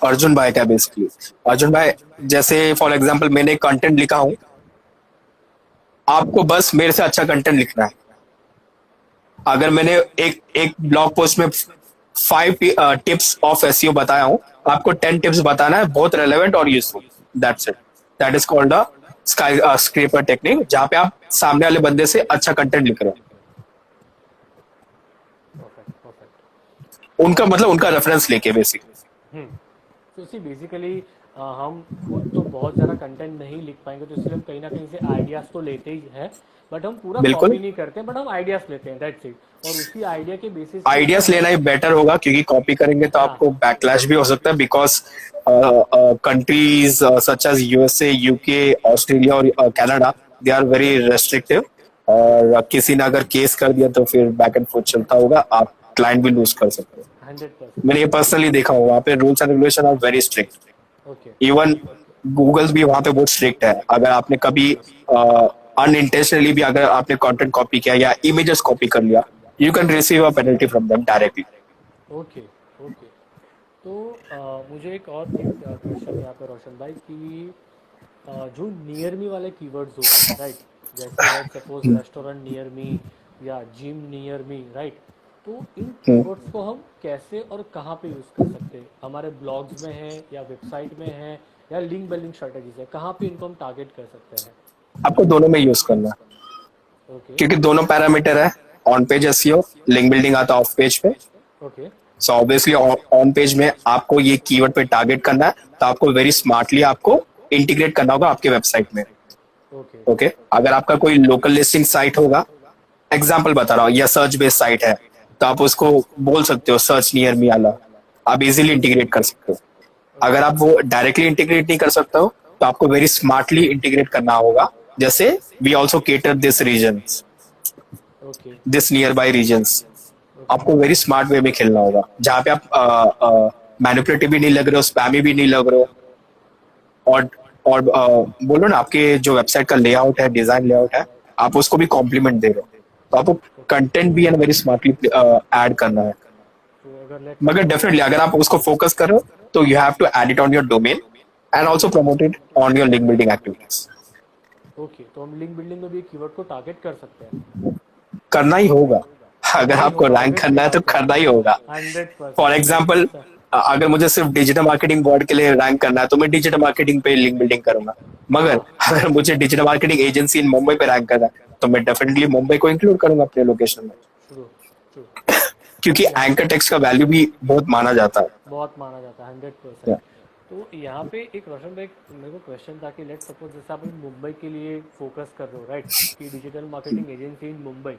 अर्जुन भाई का बेसिकली, अर्जुन भाई जैसे फॉर एग्जांपल मैंने कंटेंट लिखा हूँ, आपको बस मेरे से अच्छा कंटेंट लिखना है। अगर मैंने एक एक ब्लॉग पोस्ट में 5 टिप्स ऑफ एसईओ बताया हूँ, आपको 10 टिप्स बताना है, बहुत रेलेवेंट और useful. That's it. That is called a sky scraper technique, जहाँ पे आप सामने वाले बंदे से अच्छा कंटेंट लिख रहे हो। Perfect perfect. उनका मतलब उनका रेफरेंस लेके बेसिकली। तो इसी बेसिकली हम खुद तो बहुत ज़्यादा कंटेंट नहीं लिख पाएंगे, तो इसलिए हम कहीं ना कहीं से आइडियाज़ तो लेते ही हैं, बट हम पूरा बिल्कुल, कॉपी नहीं करते, बट हम आइडियाज़ लेते हैं, दैट्स इट। और उसी आइडिया के बेसिस पे फिर आइडियाज हम। लेना ही बेटर होगा, क्योंकि कॉपी करेंगे तो हाँ। आपको बैकलैश भी हो सकता है, because countries such as USA, UK, Australia और Canada, they are very restrictive. और किसी ने अगर केस कर दिया तो फिर बैक एंड फोर्थ चलता होगा, आप क्लाइंट भी लूज कर सकते हो। 100%। मैंने ये पर्सनली देखा हुआ, वहाँ पे rules and regulation are very strict. Okay. Even Google भी वहाँ पे बहुत स्ट्रिक्ट है। अगर आपने कभी अनइंटेंशनली भी अगर आपने कंटेंट कॉपी किया या इमेजेस कॉपी कर लिया, you can receive a penalty from them directly. Okay. Okay. तो मुझे एक और एक क्वेश्चन यहाँ पे रोशन भाई कि जो नियर मी वाले कीवर्ड्स हो गए, राइट, जैसे let suppose restaurant near me या जिम नियर मी, राइट, तो इन कीवर्ड्स को हम कैसे और कहाँ पे यूज़ कर सकते हैं? हमारे ब्लॉग्स में है या वेबसाइट में है या लिंक बिल्डिंग स्ट्रेटजीज है, कहाँ पे इनको हम टारगेट कर सकते हैं? आपको दोनों में यूज करना है, ओके। क्योंकि दोनों पैरामीटर है। On page SEO, link building आता है ऑफ पेज पे। Okay. So obviously on page में आपको ये कीवर्ड पे टारगेट करना है, तो आपको वेरी स्मार्टली आपको इंटीग्रेट करना होगा आपके वेबसाइट में। ओके। ओके, अगर आपका कोई लोकल लिस्टिंग साइट होगा, एग्जाम्पल बता रहा हूँ, या सर्च बेस्ड साइट है, तो आप उसको बोल सकते हो सर्च नियर मी वाला, आप इजीली इंटीग्रेट कर सकते हो। अगर आप वो डायरेक्टली इंटीग्रेट नहीं कर सकते हो, तो आपको वेरी स्मार्टली इंटीग्रेट करना होगा। जैसे we also cater this region, okay. This nearby regions, आपको वेरी स्मार्ट वे में खेलना होगा, जहाँ पे आप मैनिपुलेटिव भी नहीं लग रहे हो, स्पैमी भी नहीं लग रहे हो। और बोलो ना, आपके जो वेबसाइट का लेआउट है, डिजाइन लेआउट है, आप उसको भी कॉम्प्लीमेंट दे रहे हो, तो आपको कंटेंट भी है ना वेरी स्मार्टली ऐड करना है। तो अगर लेट मगर डेफिनेटली अगर आप उसको फोकस करो, तो you have to add it on your domain and also promote it on your link building activities. Okay, तो हम लिंक बिल्डिंग में भी कीवर्ड को टारगेट कर सकते हैं। करना ही होगा, अगर आपको होगा, रैंक obvious करना है तो बात है। करना ही होगा। 100%। फॉर एग्जाम्पल, अगर मुझे सिर्फ डिजिटल मार्केटिंग वर्ड के लिए रैंक करना है, तो मैं डिजिटल मार्केटिंग पे लिंक बिल्डिंग करूंगा। मगर हाँ। अगर मुझे डिजिटल मार्केटिंग एजेंसी इन मुंबई पे रैंक करना है, तो मैं डेफिनेटली मुंबई को इंक्लूड करूंगा अपने लोकेशन में, ट्रू। ट्रू। क्योंकि एंकर टेक्स्ट का वैल्यू भी बहुत माना जाता है। बहुत माना जाता है 100%। Yeah. तो यहाँ पे एक रोशन भाई, मेरे को क्वेश्चन था कि लेट सपोज जैसे आप मुंबई के लिए फोकस कर रहे हो, राइट, कि डिजिटल मार्केटिंग एजेंसी इन मुंबई,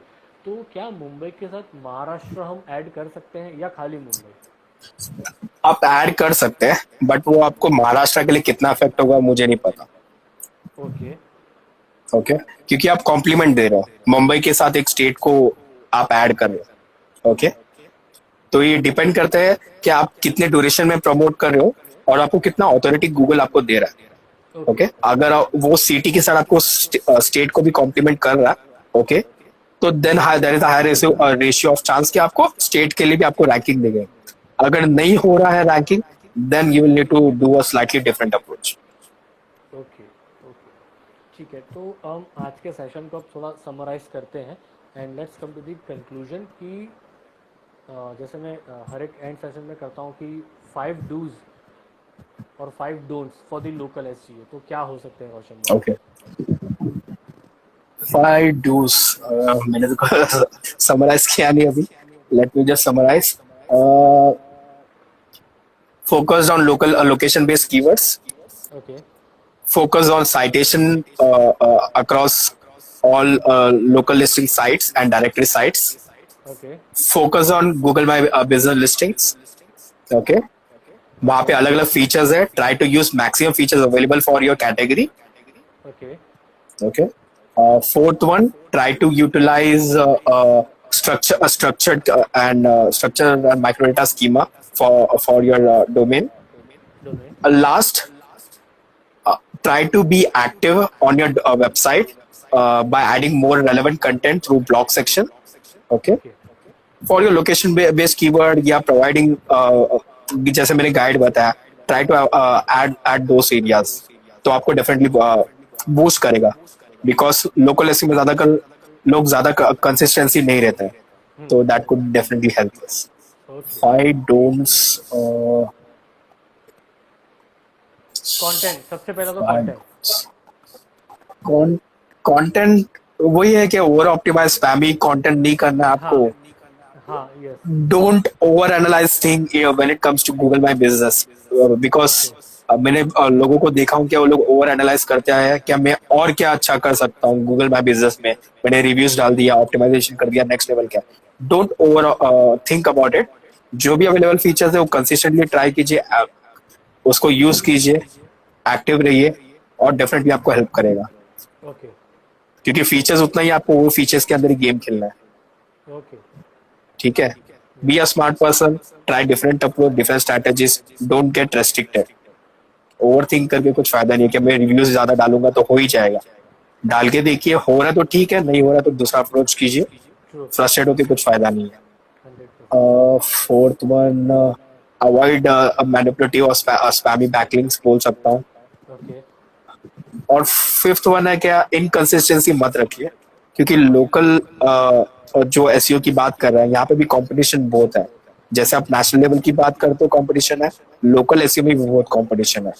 तो क्या मुंबई के साथ महाराष्ट्र हम ऐड कर सकते हैं या खाली मुंबई? आप ऐड कर सकते हैं, बट वो आपको महाराष्ट्र के लिए कितना इफेक्ट होगा मुझे नहीं पता। ओके। ओके, क्योंकि आप कॉम्प्लीमेंट दे रहे हो, मुंबई के साथ एक स्टेट को आप ऐड कर रहे हो. ओके, तो ये डिपेंड करता है कि आप कितने ड्यूरेशन में प्रमोट कर रहे हो और आपको कितना ऑथोरिटी गूगल आपको दे रहा है. ओके ओके, अगर वो सिटी के साथ आपको स्टेट को भी कॉम्प्लीमेंट कर रहा है, ओके, तो then there is higher ratio of chance कि आपको स्टेट के लिए भी आपको रैंकिंग देंगे. अगर नहीं हो रहा है ranking, then you will need to do a slightly different approach. Okay okay ठीक है, तो हम आज के सेशन को अब थोड़ा समराइज करते हैं and let's come to the conclusion कि जैसे मैं हर एक एंड सेशन में करता हूँ कि 5 डूज और 5 don'ts for the local SEO, तो क्या हो सकते हैं रोशन भाई? Okay, 5 dos. मैंने तो समराइज किया नहीं अभी. Let me just summarize. Focused on local location based keywords. Okay Focus on citation across all local listing sites and directory sites. Okay Focus on Google My Business listings. Okay, वहाँ पे अलग अलग features है. Try to use maximum features available for your category. Okay Okay. Fourth one, try to utilize structured and microdata schema for your domain. Domain Last, try to be active on your website by adding more relevant content through blog section. Okay, okay for your location based keyword या providing जैसे मैंने guide बताया, try to add those areas. तो आपको definitely boost करेगा. Because local SEO में ज्यादा लोग ज्यादा कंसिस्टेंसी नहीं रहते हैं, तो that could definitely help us. Okay 5 don'ts. Content, सबसे पहला तो five कंटेंट. कंटेंट वही है कि ओवर ऑप्टिमाइज स्पैमी कंटेंट नहीं करना है हाँ आपको. हाँ yes. Don't over analyze thing when it comes to Google my business. Because okay मैंने लोगों को देखा हूँ कि वो लोग ओवर एनालाइज करते हैं क्या मैं और क्या अच्छा कर सकता हूँ गूगल माय बिजनेस में. मैंने रिव्यूज डाल दिया, ऑप्टिमाइजेशन कर दिया, नेक्स्ट लेवल क्या. Don't over think about it. जो भी अवेलेबल फीचर्स है वो कंसिस्टेंटली ट्राई कीजिए, उसको यूज कीजिए, एक्टिव रहिए, और डेफिनेटली आपको हेल्प करेगा. ओके क्योंकि फीचर्स उतना ही आपको वो फीचर्स के अंदर ही गेम खेलना है. ओके ठीक है. Be a smart person, try different approach, different strategies, don't get restricted. Over think करके कुछ फायदा नहीं है कि मैं रिव्यूज ज्यादा डालूंगा तो हो ही जाएगा. डाल के देखिए, हो रहा तो ठीक है, नहीं हो रहा तो दूसरा अप्रोच कीजिए. ट्रू. फ्रस्ट्रेट होकर कुछ फायदा नहीं है. 100%. फोर्थ वन, अवॉइड मैनिपुलेटिव और स्पैमी बैकलिंक्स बोल सकता हूँ. ओके और फिफ्थ वन है क्या, इनकंसिस्टेंसी मत रखिए. क्योंकि लोकल जो एसईओ की बात कर रहे हैं, यहाँ पे भी कंपटीशन बहुत है. जैसे आप नेशनल लेवल की बात करते हो कंपटीशन है, लोकल एसईओ में भी बहुत कंपटीशन है.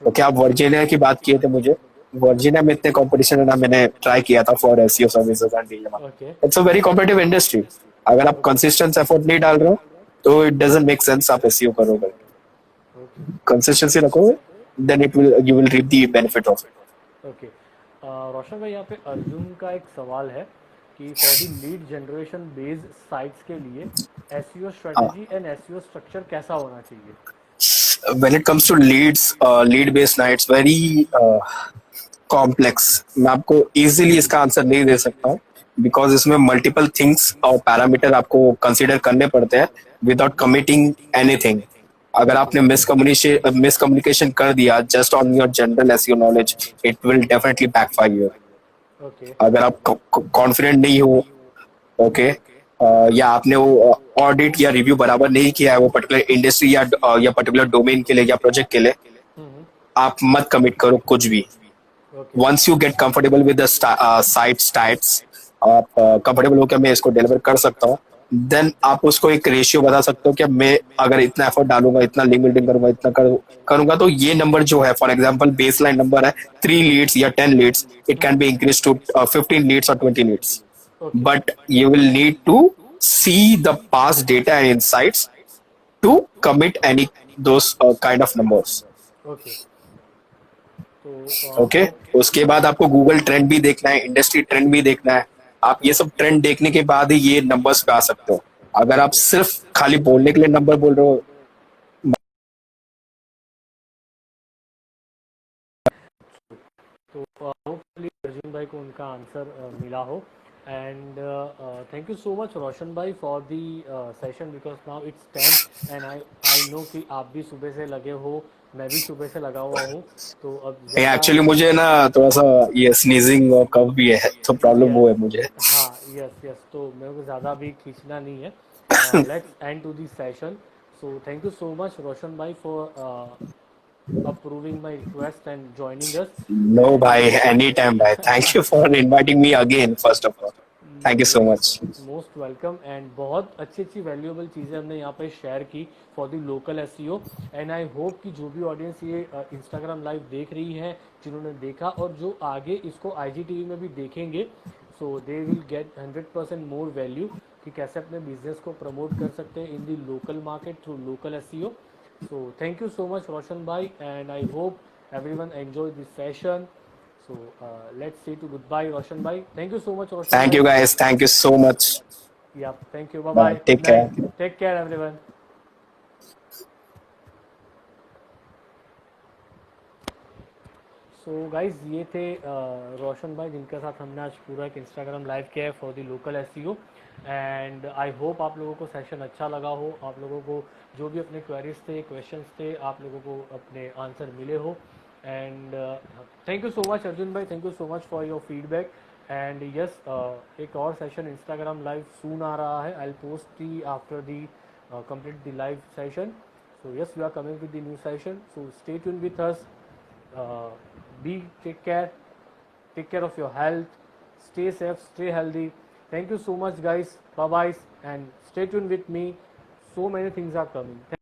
तो क्या आप वर्जीनिया की बात किए थे, मुझे वर्जीनिया में इतने कंपटीशन है ना. मैंने ट्राई किया था for SEO services and DMR. Okay it's a very competitive industry. अगर आप कंसिस्टेंट एफर्ट नहीं डाल रहे हो तो इट डजंट मेक सेंस आप एसईओ करोगे. ओके कंसिस्टेंसी रखोगे, then it will you will reap the benefit of it. Okay. Roshan भाई, यहाँ पे अर्जुन का एक सवाल है कि for the lead generation based sites के लिए SEO strategy and SEO structure कैसा होना चाहिए? when it comes to lead based nights, very complex. मैं आपको इजीली इसका आंसर नहीं दे सकता हूँ, बिकॉज इसमें मल्टीपल थिंग्स और पैरामीटर आपको कंसीडर करने पड़ते हैं विदाउट कमिटिंग एनीथिंग. अगर आपने मिसकम्युनिकेशन कर दिया just on your general SEO knowledge, it will definitely backfire you. Okay अगर आप कॉन्फिडेंट नहीं हो, ओके, या आपने वो ऑडिट या रिव्यू बराबर नहीं किया है वो पर्टिकुलर इंडस्ट्री या पर्टिकुलर डोमेन के लिए या प्रोजेक्ट के लिए, आप मत कमिट करो कुछ भी. Okay once you get comfortable with the site stats, आप कंफर्टेबल हो क्या मैं इसको डिलीवर कर सकता हूँ, देन आप उसको एक रेशियो बता सकते हो कि मैं अगर इतना एफर्ट डालूंगा, इतना लिंक बिल्डिंग करूंगा, इतना करूंगा तो ये नंबर जो है, for example baseline number है 3 लीड्स या 10 leads, it can be increase to 15 leads और 20 leads. Okay But you will need to see the past data and insights to commit any those kind of numbers. Okay. तो Okay, उसके बाद आपको Google trend भी देखना है, industry trend भी देखना है. आप ये सब ट्रेंड देखने के बाद ही ये नंबर्स पे आ सकते हो. अगर आप सिर्फ खाली बोलने के लिए नंबर बोल रहे हो, तो होपफुली अर्जुन भाई को उनका आंसर मिला हो. And thank you so much Roshan bhai for the session because now it's 10 and I know कि आप भी सुबह से लगे हो, मैं भी सुबह से लगा हुआ हूँ, तो अब ज़्यादा एक्चुअली मुझे ना थोड़ा सा ये स्नीजिंग और कफ भी है, तो प्रॉब्लम वो है यस मुझे. हाँ यस यस, तो मेरे को ज़्यादा भी खींचना नहीं है. Let's end to the session. So thank you so much Roshan भाई for approving my request and joining us. No And bhai, anytime bhai. Thank you for inviting me again, first of all. No Thank you so worries, much. Most welcome. एंड बहुत अच्छी अच्छी valuable चीज़ें हमने यहाँ पे share की for the local SEO. And I hope कि जो भी ऑडियंस ये इंस्टाग्राम लाइव देख रही है, जिन्होंने देखा और जो आगे इसको आईजीटीवी में भी देखेंगे, so they will get 100% more value कि कैसे अपने बिजनेस को प्रमोट कर सकते हैं in the local market through local SEO. So thank you so much Roshan bhai, and I hope everyone enjoyed this session. So let's say to goodbye Roshan bhai. Thank you so much Roshan Thank bhai. you guys. Thank you so much. Yep, thank you. Bye bye. Bye. Good Take care. night. Take care everyone. So guys ये थे रोशन भाई जिनके साथ हमने आज पूरा एक Instagram live किया है for the local SEO. And I hope आप लोगों को सेशन अच्छा लगा हो, आप लोगों को जो भी अपने क्वेरीज थे, क्वेश्चंस थे, आप लोगों को अपने आंसर मिले हो. And thank you so much Arjun भाई, thank you so much for your feedback. And yes, एक और सेशन इंस्टाग्राम लाइव सून आ रहा है. I post the after the complete the live session. So yes, we are coming with the new session. So stay tune with us. Take care of your health, stay safe, stay healthy. Thank you so much guys, bye bye, and stay tuned with me, so many things are coming.